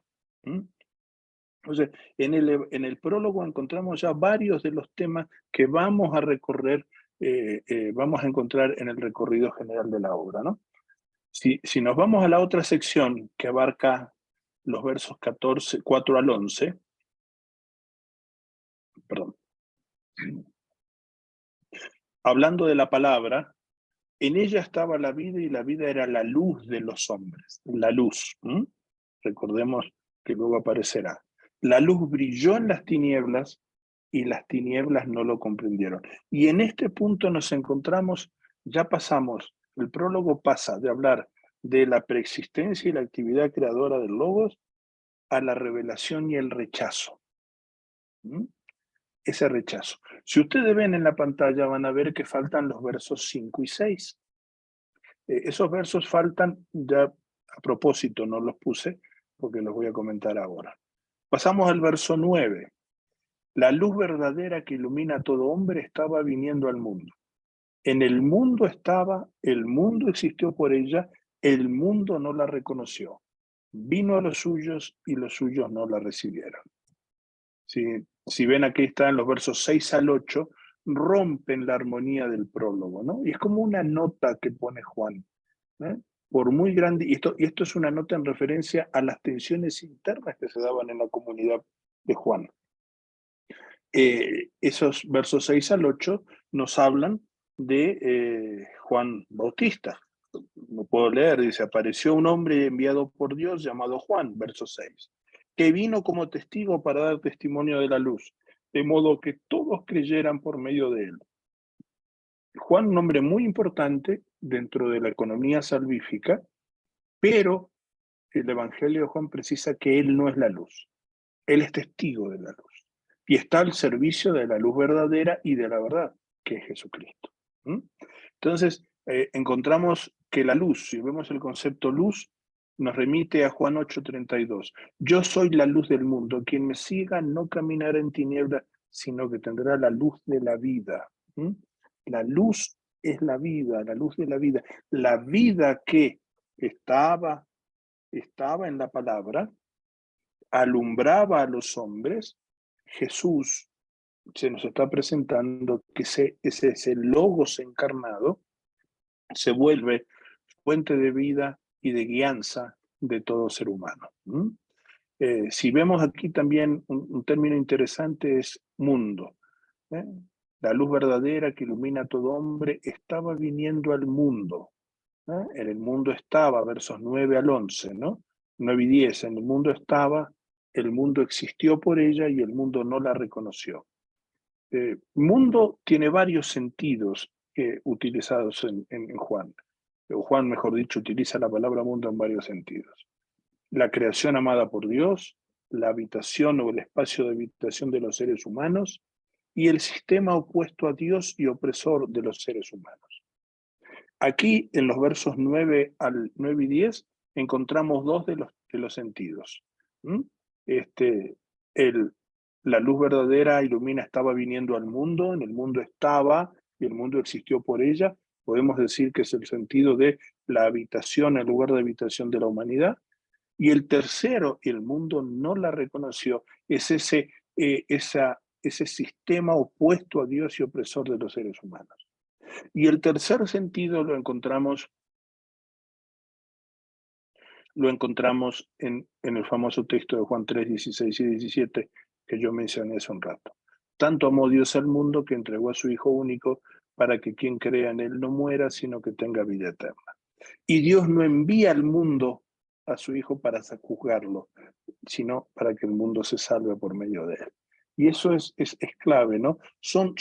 Entonces, en el prólogo encontramos ya varios de los temas que vamos a recorrer, vamos a encontrar en el recorrido general de la obra, ¿no? Si nos vamos a la otra sección que abarca los versos 4 al 11, perdón, hablando de la palabra, en ella estaba la vida y la vida era la luz de los hombres, la luz. Recordemos que luego aparecerá. La luz brilló en las tinieblas y las tinieblas no lo comprendieron. Y en este punto nos encontramos, ya pasamos, el prólogo pasa de hablar de la preexistencia y la actividad creadora del Logos a la revelación y el rechazo. Ese rechazo. Si ustedes ven en la pantalla van a ver que faltan los versos 5 y 6. Esos versos faltan, ya a propósito no los puse porque los voy a comentar ahora. Pasamos al verso 9. La luz verdadera que ilumina a todo hombre estaba viniendo al mundo. En el mundo estaba, el mundo existió por ella, el mundo no la reconoció. Vino a los suyos y los suyos no la recibieron. Si ven aquí están los versos 6 al 8, rompen la armonía del prólogo, ¿no? Y es como una nota que pone Juan, por muy grande, y esto es una nota en referencia a las tensiones internas que se daban en la comunidad de Juan. Esos versos 6 al 8 nos hablan de Juan Bautista. No puedo leer, dice, apareció un hombre enviado por Dios llamado Juan, verso 6, que vino como testigo para dar testimonio de la luz, de modo que todos creyeran por medio de él. Juan, un hombre muy importante dentro de la economía salvífica, pero el Evangelio de Juan precisa que Él no es la luz. Él es testigo de la luz. Y está al servicio de la luz verdadera y de la verdad, que es Jesucristo. Entonces, encontramos que la luz, si vemos el concepto luz, nos remite a Juan 8:32. Yo soy la luz del mundo. Quien me siga no caminará en tinieblas, sino que tendrá la luz de la vida. La luz es la vida, la luz de la vida. La vida que estaba en la palabra, alumbraba a los hombres. Jesús se nos está presentando que ese Logos encarnado se vuelve fuente de vida y de guianza de todo ser humano. Si vemos aquí también un término interesante es mundo. La luz verdadera que ilumina a todo hombre estaba viniendo al mundo. En el mundo estaba, versos 9 al 11, ¿no? 9 y 10, en el mundo estaba, el mundo existió por ella y el mundo no la reconoció. Mundo tiene varios sentidos utilizados en Juan. Juan, mejor dicho, utiliza la palabra mundo en varios sentidos. La creación amada por Dios, la habitación o el espacio de habitación de los seres humanos y el sistema opuesto a Dios y opresor de los seres humanos. Aquí, en los versos 9 y 10, encontramos dos de los sentidos. La luz verdadera ilumina, estaba viniendo al mundo, en el mundo estaba, y el mundo existió por ella. Podemos decir que es el sentido de la habitación, el lugar de habitación de la humanidad. Y el tercero, el mundo no la reconoció, es ese sistema opuesto a Dios y opresor de los seres humanos. Y el tercer sentido lo encontramos en el famoso texto de Juan 3, 16 y 17, que yo mencioné hace un rato. Tanto amó Dios al mundo que entregó a su Hijo único para que quien crea en Él no muera, sino que tenga vida eterna. Y Dios no envía al mundo a su Hijo para juzgarlo, sino para que el mundo se salve por medio de Él. Y eso es clave, ¿no? Son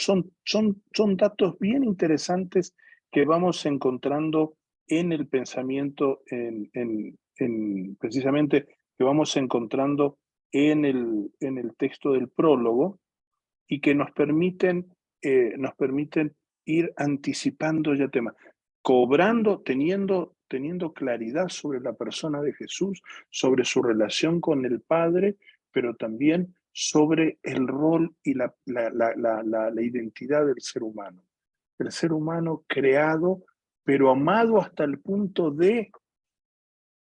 datos bien interesantes que vamos encontrando en el pensamiento, precisamente, que vamos encontrando en el texto del prólogo y que nos permiten ir anticipando ya temas, teniendo claridad sobre la persona de Jesús, sobre su relación con el Padre, pero también sobre el rol y la identidad del ser humano. El ser humano creado, pero amado hasta el punto de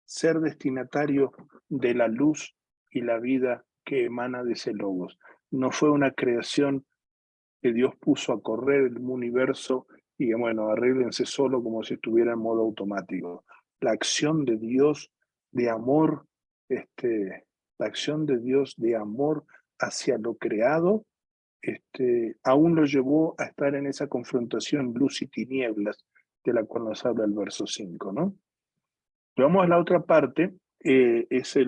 ser destinatario de la luz y la vida que emana de ese Logos. No fue una creación que Dios puso a correr el universo y bueno, arréglense solo como si estuviera en modo automático. La acción de Dios de amor, la acción de Dios de amor hacia lo creado, aún lo llevó a estar en esa confrontación luz y tinieblas de la cual nos habla el verso 5, ¿no? Vamos a la otra parte, es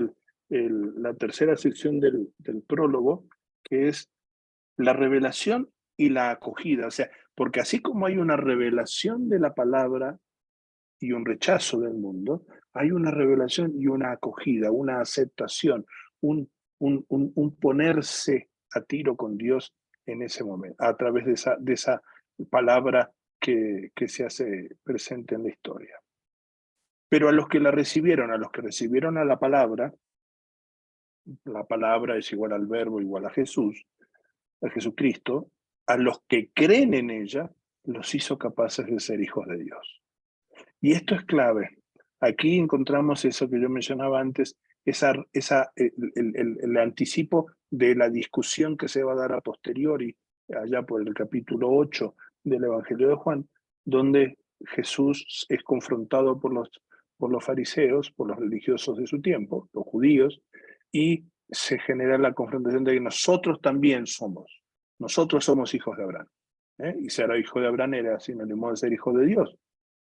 la tercera sección del prólogo, que es la revelación y la acogida. O sea, porque así como hay una revelación de la palabra y un rechazo del mundo, hay una revelación y una acogida, una aceptación, un ponerse a tiro con Dios en ese momento, a través de esa palabra que se hace presente en la historia. Pero a los que la recibieron, a los que recibieron a la palabra es igual al verbo, igual a Jesús, a Jesucristo, a los que creen en ella, los hizo capaces de ser hijos de Dios. Y esto es clave. Aquí encontramos eso que yo mencionaba antes, el anticipo de la discusión que se va a dar a posteriori, allá por el capítulo 8 del Evangelio de Juan, donde Jesús es confrontado por los fariseos, por los religiosos de su tiempo, los judíos, y se genera la confrontación de que nosotros también somos hijos de Abraham. Y ser hijo de Abraham era sinónimo de ser hijo de Dios.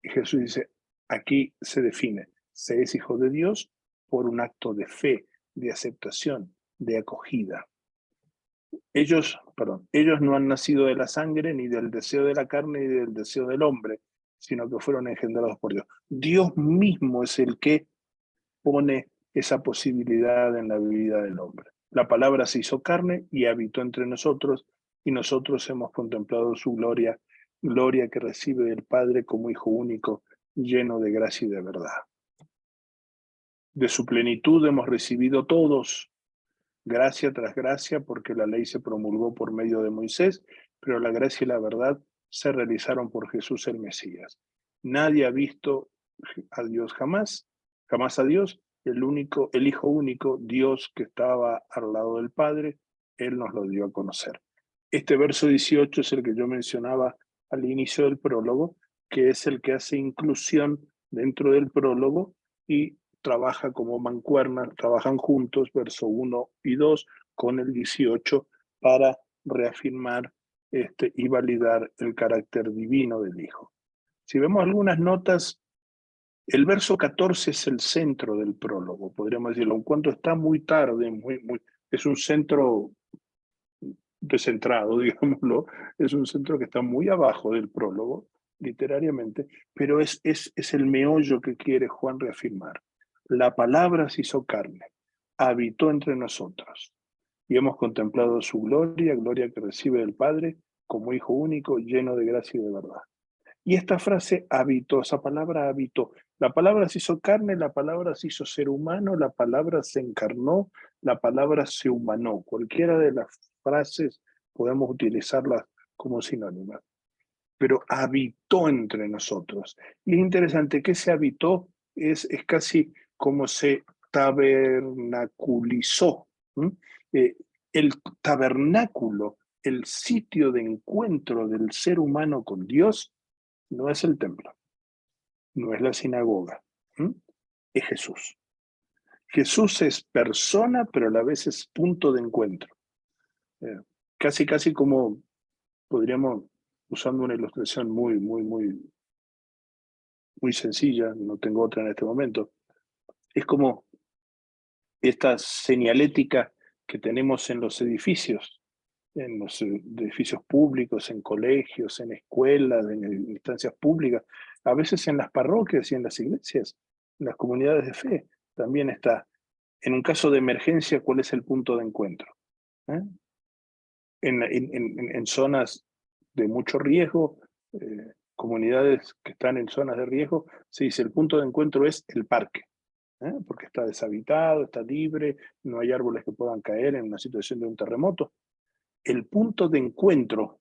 Y Jesús dice, aquí se define, se es hijo de Dios por un acto de fe, de aceptación, de acogida. Ellos no han nacido de la sangre, ni del deseo de la carne, ni del deseo del hombre, sino que fueron engendrados por Dios. Dios mismo es el que pone esa posibilidad en la vida del hombre. La palabra se hizo carne y habitó entre nosotros, y nosotros hemos contemplado su gloria, gloria que recibe del Padre como Hijo único, lleno de gracia y de verdad. De su plenitud hemos recibido todos, gracia tras gracia, porque la ley se promulgó por medio de Moisés, pero la gracia y la verdad se realizaron por Jesús el Mesías. Nadie ha visto a Dios jamás, jamás a Dios, el Hijo único, Dios que estaba al lado del Padre, Él nos lo dio a conocer. Este verso 18 es el que yo mencionaba al inicio del prólogo, que es el que hace inclusión dentro del prólogo y trabaja como mancuerna, trabajan juntos, verso 1 y 2, con el 18 para reafirmar y validar el carácter divino del Hijo. Si vemos algunas notas, el verso 14 es el centro del prólogo, podríamos decirlo, en cuanto está muy tarde, es un centro descentrado, digámoslo, es un centro que está muy abajo del prólogo, literariamente, pero es el meollo que quiere Juan reafirmar. La palabra se hizo carne, habitó entre nosotros, y hemos contemplado su gloria, gloria que recibe del Padre, como Hijo único, lleno de gracia y de verdad. Y esta frase habitó, esa palabra habitó. La palabra se hizo carne, la palabra se hizo ser humano, la palabra se encarnó, la palabra se humanó. Cualquiera de las frases podemos utilizarlas como sinónimas. Pero habitó entre nosotros. Y es interesante que ese habitó es casi como se tabernaculizó. El tabernáculo, el sitio de encuentro del ser humano con Dios, no es el templo, no es la sinagoga, es Jesús. Jesús es persona, pero a la vez es punto de encuentro. Casi como podríamos, usando una ilustración muy sencilla, no tengo otra en este momento, es como esta señalética que tenemos en los edificios públicos, en colegios, en escuelas, en instancias públicas, a veces en las parroquias y en las iglesias, en las comunidades de fe, también está. En un caso de emergencia, ¿cuál es el punto de encuentro? En zonas de mucho riesgo, comunidades que están en zonas de riesgo, se dice el punto de encuentro es el parque, porque está deshabitado, está libre, no hay árboles que puedan caer en una situación de un terremoto. El punto de encuentro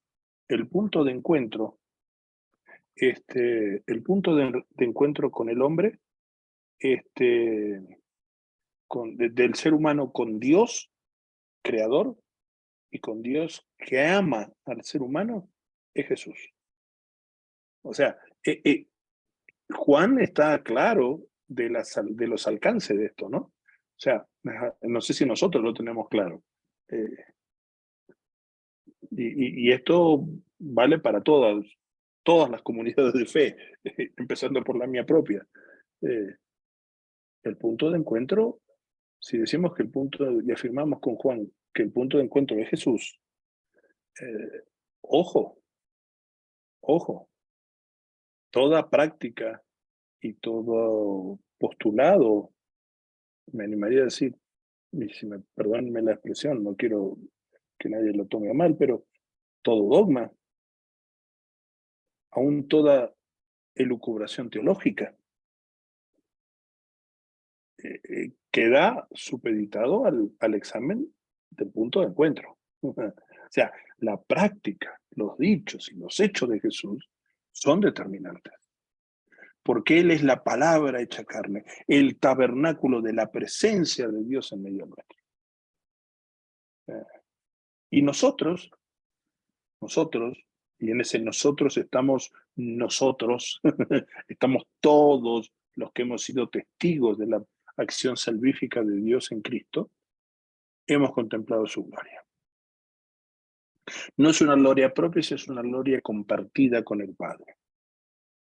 con el hombre, del ser humano con Dios, creador, y con Dios que ama al ser humano, es Jesús. O sea, Juan está claro de los alcances de esto, ¿no? O sea, no sé si nosotros lo tenemos claro. Y esto vale para todas las comunidades de fe, empezando por la mía propia. El punto de encuentro, si decimos que y afirmamos con Juan que el punto de encuentro es Jesús, ojo, toda práctica y todo postulado, me animaría a decir, y si perdónenme la expresión, no quiero que nadie lo tome a mal, pero todo dogma, aún toda elucubración teológica, queda supeditado al examen del punto de encuentro. O sea, la práctica, los dichos y los hechos de Jesús son determinantes. Porque Él es la palabra hecha carne, el tabernáculo de la presencia de Dios en medio nuestro. Y nosotros, y en ese nosotros estamos estamos todos los que hemos sido testigos de la acción salvífica de Dios en Cristo, hemos contemplado su gloria. No es una gloria propia, es una gloria compartida con el Padre,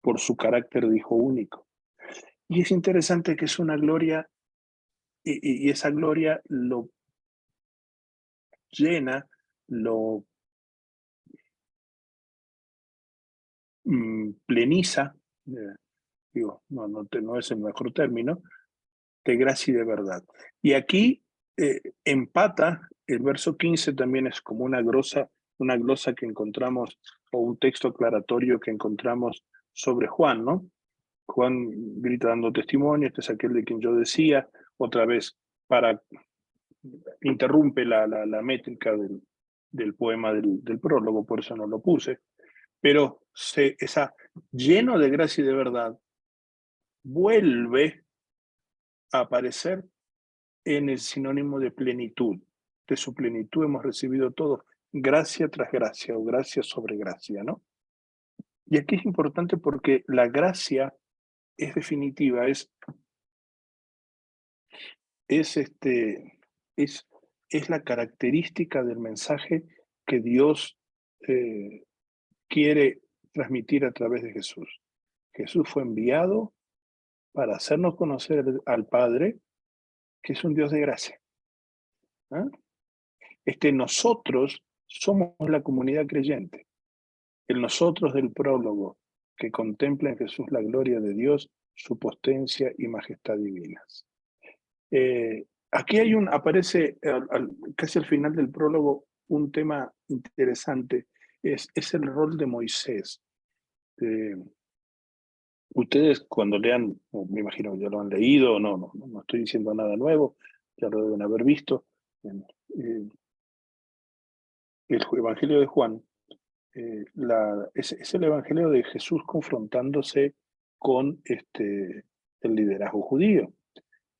por su carácter de Hijo único. Y es interesante que es una gloria, y esa gloria lo llena, lo pleniza, digo, no es el mejor término, de gracia y de verdad. Y aquí empata, el verso 15 también es como una glosa que encontramos, o un texto aclaratorio que encontramos sobre Juan, ¿no? Juan grita dando testimonio, este es aquel de quien yo decía, otra vez, interrumpe la métrica del poema del prólogo, por eso no lo puse, pero lleno de gracia y de verdad, vuelve a aparecer en el sinónimo de plenitud. De su plenitud hemos recibido todo, gracia tras gracia o gracia sobre gracia, ¿no? Y aquí es importante porque la gracia es definitiva, es la característica del mensaje que Dios quiere transmitir a través de Jesús. Jesús fue enviado para hacernos conocer al Padre, que es un Dios de gracia. Nosotros somos la comunidad creyente. El nosotros del prólogo, que contempla en Jesús la gloria de Dios, su potencia y majestad divinas. Aquí aparece casi al final del prólogo un tema interesante, es el rol de Moisés. Ustedes cuando lean, me imagino que ya lo han leído, no estoy diciendo nada nuevo, ya lo deben haber visto, el Evangelio de Juan, es el Evangelio de Jesús confrontándose con el liderazgo judío.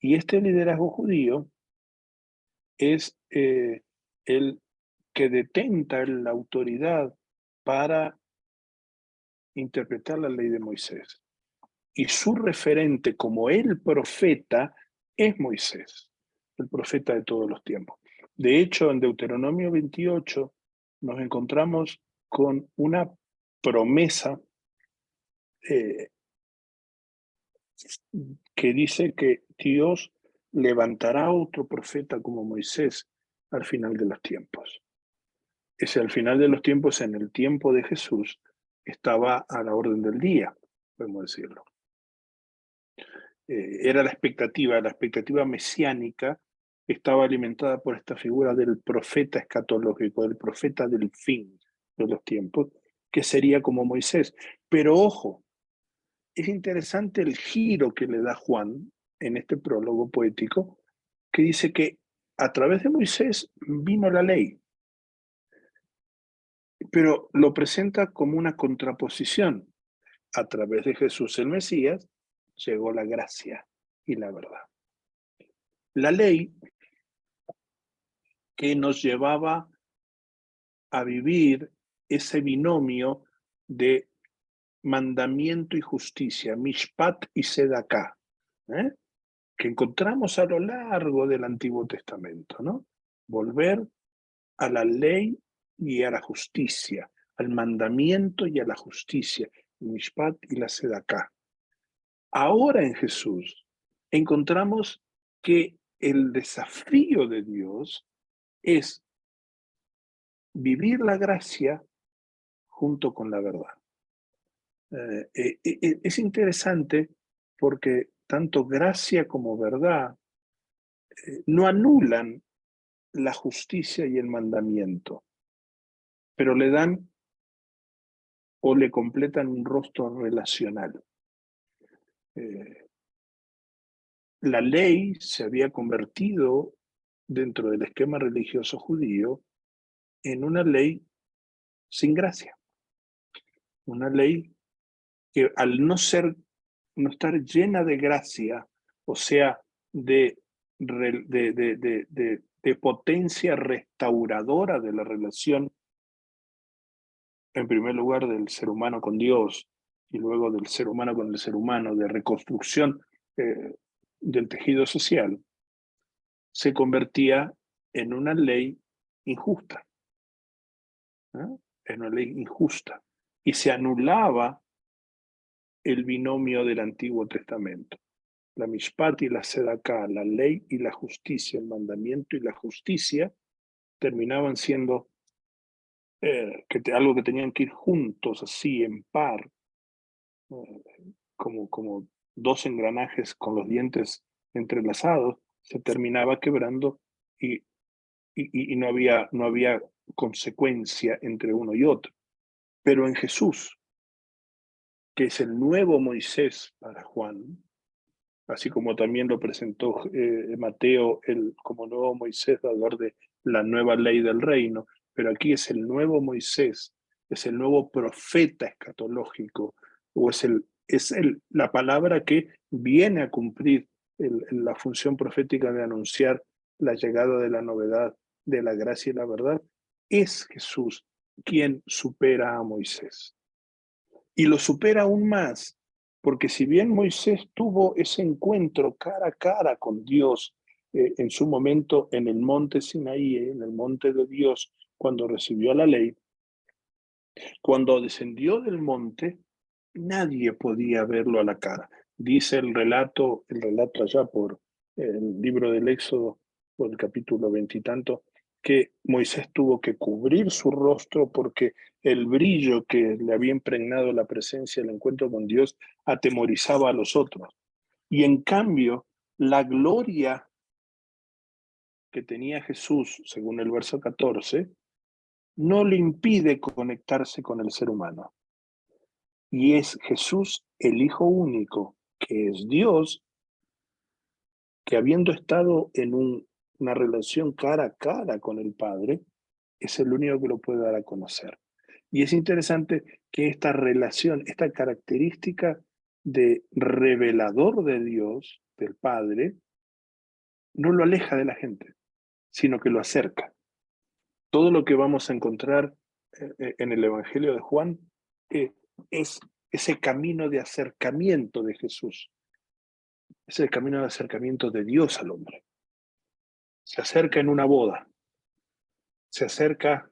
Y este liderazgo judío es el que detenta la autoridad para interpretar la ley de Moisés. Y su referente como el profeta es Moisés, el profeta de todos los tiempos. De hecho, en Deuteronomio 28 nos encontramos con una promesa que dice que Dios levantará otro profeta como Moisés al final de los tiempos. Ese al final de los tiempos, en el tiempo de Jesús, estaba a la orden del día, podemos decirlo. Era la expectativa mesiánica estaba alimentada por esta figura del profeta escatológico, del profeta del fin de los tiempos, que sería como Moisés. Pero ojo, es interesante el giro que le da Juan en este prólogo poético, que dice que a través de Moisés vino la ley, pero lo presenta como una contraposición. A través de Jesús el Mesías llegó la gracia y la verdad. La ley que nos llevaba a vivir ese binomio de mandamiento y justicia, mishpat y sedaká, que encontramos a lo largo del Antiguo Testamento, ¿no? Volver a la ley y a la justicia, al mandamiento y a la justicia, el mishpat y la sedaká. Ahora en Jesús encontramos que el desafío de Dios es vivir la gracia junto con la verdad. Es interesante porque tanto gracia como verdad no anulan la justicia y el mandamiento, pero le dan o le completan un rostro relacional. La ley se había convertido dentro del esquema religioso judío en una ley sin gracia, una ley que al no estar llena de gracia, o sea, de potencia restauradora de la relación, en primer lugar del ser humano con Dios y luego del ser humano con el ser humano, de reconstrucción del tejido social, se convertía en una ley injusta, en una ley injusta, y se anulaba el binomio del Antiguo Testamento. La mishpat y la sedaká, la ley y la justicia, el mandamiento y la justicia, terminaban siendo algo que tenían que ir juntos, así, en par, como dos engranajes con los dientes entrelazados, se terminaba quebrando y no había consecuencia entre uno y otro. Pero en Jesús, que es el nuevo Moisés para Juan, así como también lo presentó Mateo como nuevo Moisés, dador de la nueva ley del reino, pero aquí es el nuevo Moisés, es el nuevo profeta escatológico, o la palabra que viene a cumplir la función profética de anunciar la llegada de la novedad, de la gracia y la verdad. Es Jesús quien supera a Moisés. Y lo supera aún más, porque si bien Moisés tuvo ese encuentro cara a cara con Dios en su momento en el monte Sinaí, en el monte de Dios, cuando recibió la ley, cuando descendió del monte, nadie podía verlo a la cara. Dice el relato allá por el libro del Éxodo, por el capítulo 20 y tanto, que Moisés tuvo que cubrir su rostro porque el brillo que le había impregnado la presencia del encuentro con Dios atemorizaba a los otros. Y en cambio, la gloria que tenía Jesús, según el verso 14, no le impide conectarse con el ser humano. Y es Jesús, el Hijo único, que es Dios, que habiendo estado en una relación cara a cara con el Padre, es el único que lo puede dar a conocer. Y es interesante que esta relación, esta característica de revelador de Dios, del Padre, no lo aleja de la gente, sino que lo acerca. Todo lo que vamos a encontrar en el Evangelio de Juan es ese camino de acercamiento de Jesús, es el camino de acercamiento de Dios al hombre. Se acerca en una boda, se acerca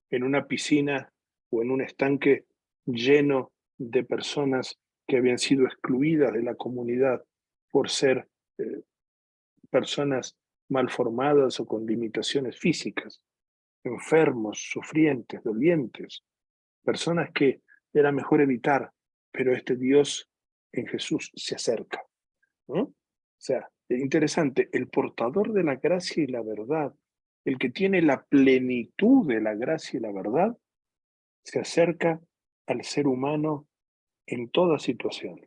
en una piscina o en un estanque lleno de personas que habían sido excluidas de la comunidad por ser personas malformadas o con limitaciones físicas, enfermos, sufrientes, dolientes, personas que era mejor evitar, pero este Dios en Jesús se acerca, ¿no? O sea, es interesante, el portador de la gracia y la verdad, el que tiene la plenitud de la gracia y la verdad, se acerca al ser humano en toda situación,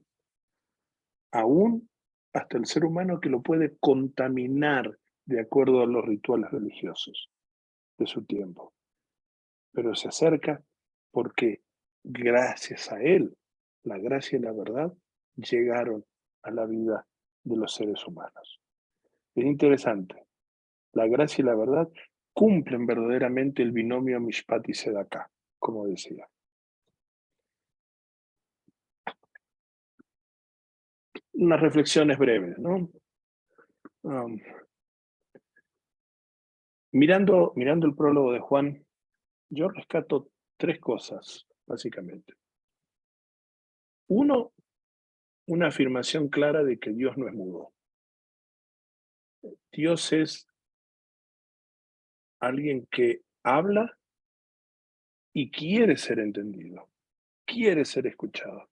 aún hasta el ser humano que lo puede contaminar de acuerdo a los rituales religiosos de su tiempo. Pero se acerca porque gracias a él, la gracia y la verdad llegaron a la vida de los seres humanos. Es interesante, la gracia y la verdad cumplen verdaderamente el binomio Mishpat y Sedaká, como decía. Unas reflexiones breves, ¿no? Mirando el prólogo de Juan, yo rescato tres cosas, básicamente. Uno, una afirmación clara de que Dios no es mudo. Dios es alguien que habla y quiere ser entendido, quiere ser escuchado.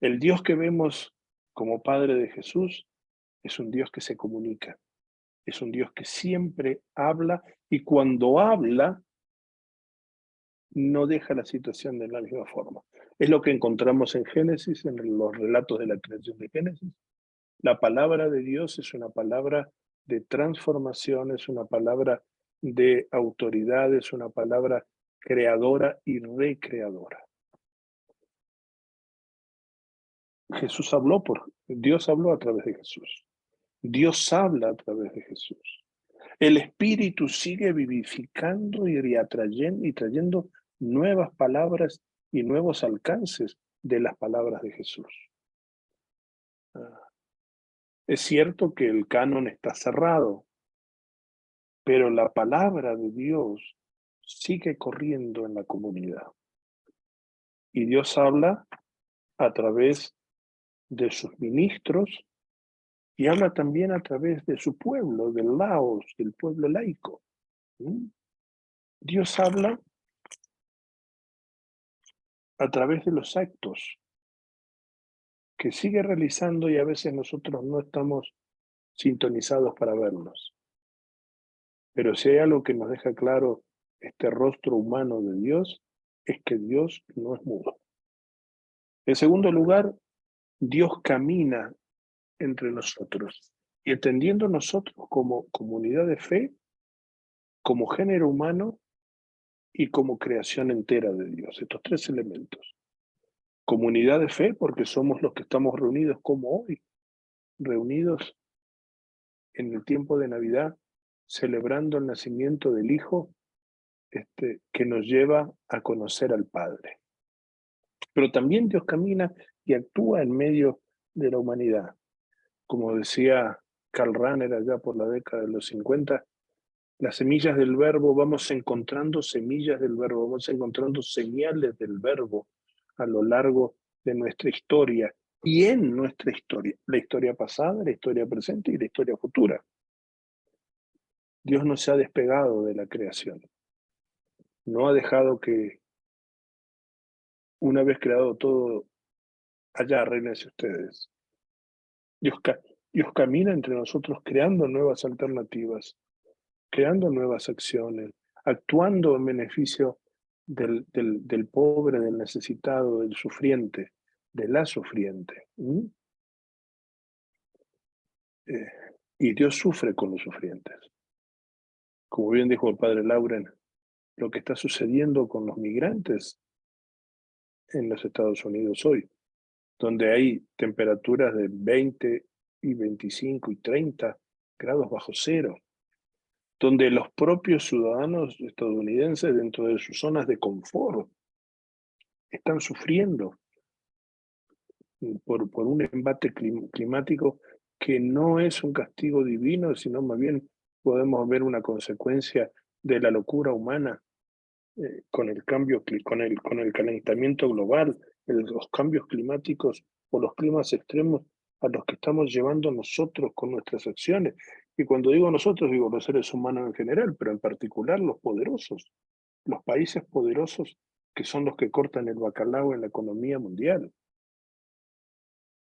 El Dios que vemos como Padre de Jesús es un Dios que se comunica, es un Dios que siempre habla y cuando habla no deja la situación de la misma forma. Es lo que encontramos en Génesis, en los relatos de la creación de Génesis. La palabra de Dios es una palabra de transformación, es una palabra de autoridad, es una palabra creadora y recreadora. Dios habló a través de Jesús. Dios habla a través de Jesús. El Espíritu sigue vivificando y trayendo nuevas palabras y nuevos alcances de las palabras de Jesús. Es cierto que el canon está cerrado, pero la palabra de Dios sigue corriendo en la comunidad. Y Dios habla a través de sus ministros y habla también a través de su pueblo, del laos, del pueblo laico. Dios habla a través de los actos que sigue realizando y a veces nosotros no estamos sintonizados para verlos. Pero si hay algo que nos deja claro este rostro humano de Dios, es que Dios no es mudo. En segundo lugar, Dios camina entre nosotros. Y entendiendo nosotros como comunidad de fe, como género humano y como creación entera de Dios. Estos tres elementos. Comunidad de fe, porque somos los que estamos reunidos como hoy, reunidos en el tiempo de Navidad, celebrando el nacimiento del Hijo, que nos lleva a conocer al Padre. Pero también Dios camina y actúa en medio de la humanidad. Como decía Karl Rahner allá por la década de los 50, las semillas del verbo, vamos encontrando semillas del verbo, vamos encontrando señales del verbo a lo largo de nuestra historia y en nuestra historia, la historia pasada, la historia presente y la historia futura. Dios no se ha despegado de la creación. No ha dejado que, una vez creado todo, allá reínense ustedes. Dios camina entre nosotros creando nuevas alternativas, creando nuevas acciones, actuando en beneficio del pobre, del necesitado, del sufriente, de la sufriente. Y Dios sufre con los sufrientes. Como bien dijo el padre Lauren, lo que está sucediendo con los migrantes en los Estados Unidos hoy, donde hay temperaturas de 20 y 25 y 30 grados bajo cero, donde los propios ciudadanos estadounidenses dentro de sus zonas de confort están sufriendo por un embate climático que no es un castigo divino, sino más bien podemos ver una consecuencia de la locura humana con el cambio, con el calentamiento global, los cambios climáticos o los climas extremos a los que estamos llevando nosotros con nuestras acciones. Y cuando digo nosotros, digo los seres humanos en general, pero en particular los poderosos, los países poderosos que son los que cortan el bacalao en la economía mundial.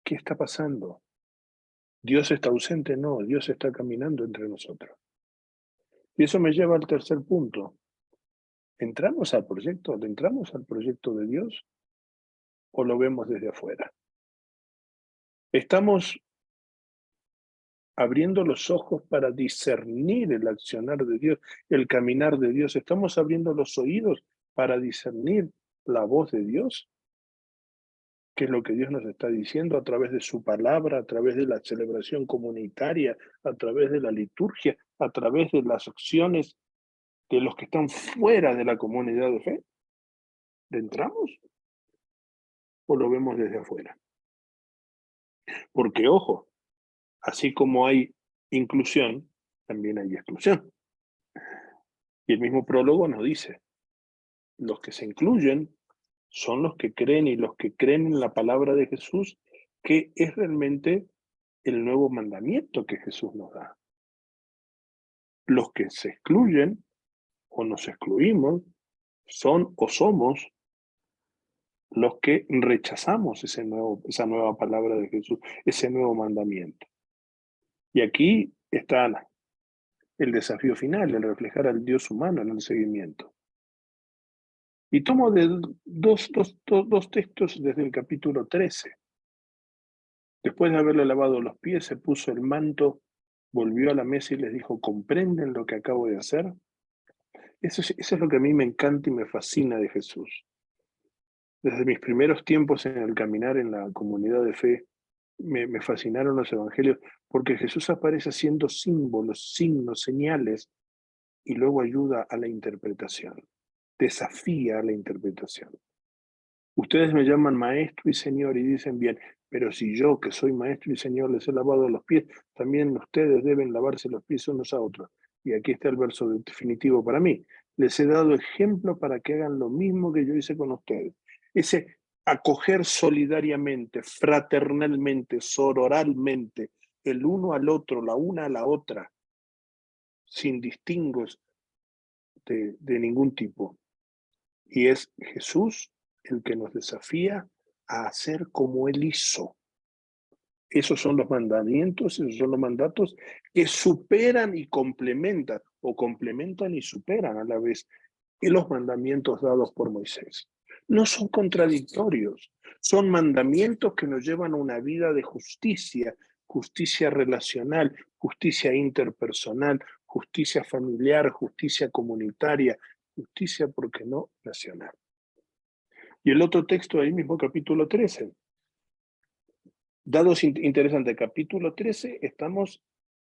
¿Qué está pasando? ¿Dios está ausente? No, Dios está caminando entre nosotros. Y eso me lleva al tercer punto. ¿Entramos al proyecto de Dios o lo vemos desde afuera? Estamos abriendo los ojos para discernir el accionar de Dios, el caminar de Dios. Estamos abriendo los oídos para discernir la voz de Dios, que es lo que Dios nos está diciendo a través de su palabra, a través de la celebración comunitaria, a través de la liturgia, a través de las acciones de los que están fuera de la comunidad de fe. ¿Le entramos o lo vemos desde afuera? Porque, ojo, así como hay inclusión, también hay exclusión. Y el mismo prólogo nos dice, los que se incluyen son los que creen y los que creen en la palabra de Jesús, que es realmente el nuevo mandamiento que Jesús nos da. Los que se excluyen o nos excluimos son o somos los que rechazamos esa nueva palabra de Jesús, ese nuevo mandamiento. Y aquí está el desafío final, el reflejar al Dios humano en el seguimiento. Y tomo dos textos desde el capítulo 13. Después de haberle lavado los pies, se puso el manto, volvió a la mesa y les dijo, ¿comprenden lo que acabo de hacer? Eso es lo que a mí me encanta y me fascina de Jesús. Desde mis primeros tiempos en el caminar en la comunidad de fe, me fascinaron los evangelios, porque Jesús aparece haciendo símbolos, signos, señales, y luego ayuda a la interpretación, desafía a la interpretación. Ustedes me llaman maestro y señor y dicen bien, pero si yo, que soy maestro y señor, les he lavado los pies, también ustedes deben lavarse los pies unos a otros. Y aquí está el verso definitivo para mí. Les he dado ejemplo para que hagan lo mismo que yo hice con ustedes. Ese acoger solidariamente, fraternalmente, sororalmente, el uno al otro, la una a la otra, sin distingos de ningún tipo. Y es Jesús el que nos desafía a hacer como Él hizo. Esos son los mandamientos, esos son los mandatos que superan y complementan, o complementan y superan a la vez, los mandamientos dados por Moisés. No son contradictorios, son mandamientos que nos llevan a una vida de justicia, justicia relacional, justicia interpersonal, justicia familiar, justicia comunitaria, justicia, ¿por qué no?, nacional. Y el otro texto ahí mismo, capítulo 13. Dados interesantes, capítulo 13, estamos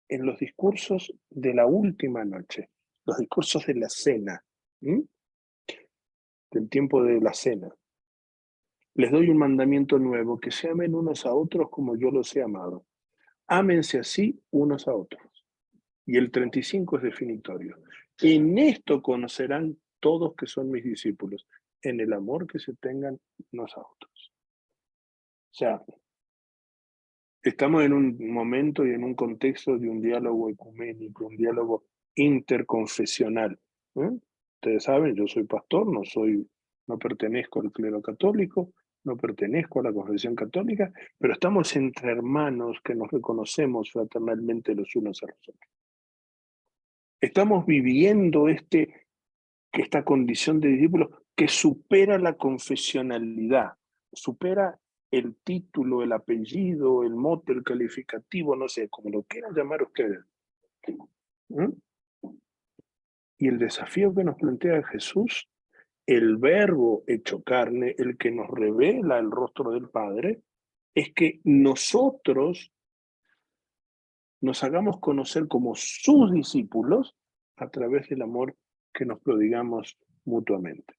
en los discursos de la última noche, los discursos de la cena, del tiempo de la cena. Les doy un mandamiento nuevo, que se amen unos a otros como yo los he amado. Ámense así unos a otros. Y el 35 es definitorio. En esto conocerán todos que son mis discípulos, en el amor que se tengan unos a otros. O sea, estamos en un momento y en un contexto de un diálogo ecuménico, un diálogo interconfesional. Ustedes saben, yo soy pastor, no pertenezco al clero católico, no pertenezco a la confesión católica, pero estamos entre hermanos que nos reconocemos fraternalmente los unos a los otros. Estamos viviendo esta condición de discípulos que supera la confesionalidad, supera el título, el apellido, el mote, el calificativo, no sé, como lo quieran llamar ustedes. Y el desafío que nos plantea Jesús, el Verbo hecho carne, el que nos revela el rostro del Padre, es que nosotros nos hagamos conocer como sus discípulos a través del amor que nos prodigamos mutuamente.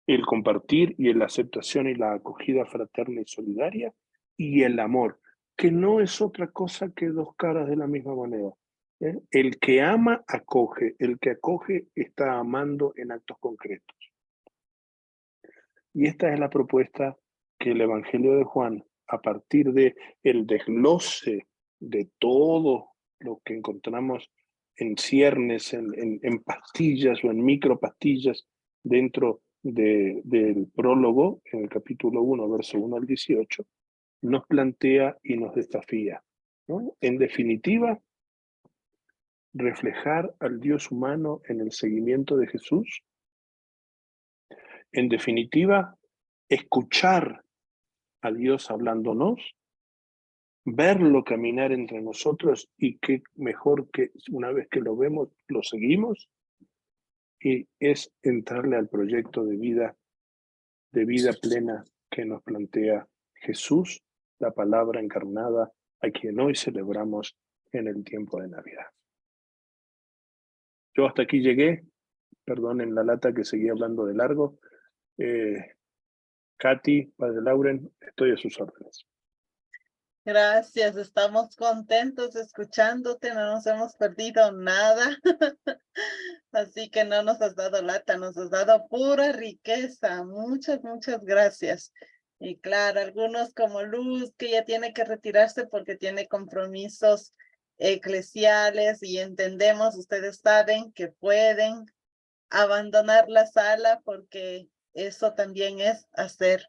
El compartir y la aceptación y la acogida fraterna y solidaria, y el amor, que no es otra cosa que dos caras de la misma moneda. El que ama, acoge. El que acoge está amando en actos concretos. Y esta es la propuesta que el Evangelio de Juan, a partir de el desglose de todo lo que encontramos en ciernes, en pastillas o en micropastillas dentro del prólogo, en el capítulo 1, verso 1 al 18, nos plantea y nos desafía, ¿no? En definitiva, reflejar al Dios humano en el seguimiento de Jesús. En definitiva, escuchar a Dios hablándonos, verlo caminar entre nosotros, y qué mejor que una vez que lo vemos, lo seguimos, y es entrarle al proyecto de vida plena que nos plantea Jesús, la palabra encarnada, a quien hoy celebramos en el tiempo de Navidad. Yo hasta aquí llegué, perdonen la lata que seguí hablando de largo. Katy, Padre Lauren, estoy a sus órdenes. Gracias, estamos contentos escuchándote, no nos hemos perdido nada. Así que no nos has dado lata, nos has dado pura riqueza. Muchas, muchas gracias. Y claro, algunos como Luz, que ya tiene que retirarse porque tiene compromisos eclesiales, y entendemos, ustedes saben que pueden abandonar la sala, porque eso también es hacer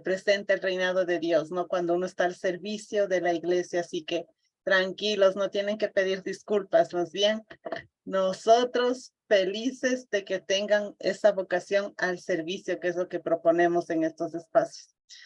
presente el reinado de Dios, ¿no? Cuando uno está al servicio de la iglesia. Así que tranquilos, no tienen que pedir disculpas, más bien nosotros felices de que tengan esa vocación al servicio, que es lo que proponemos en estos espacios.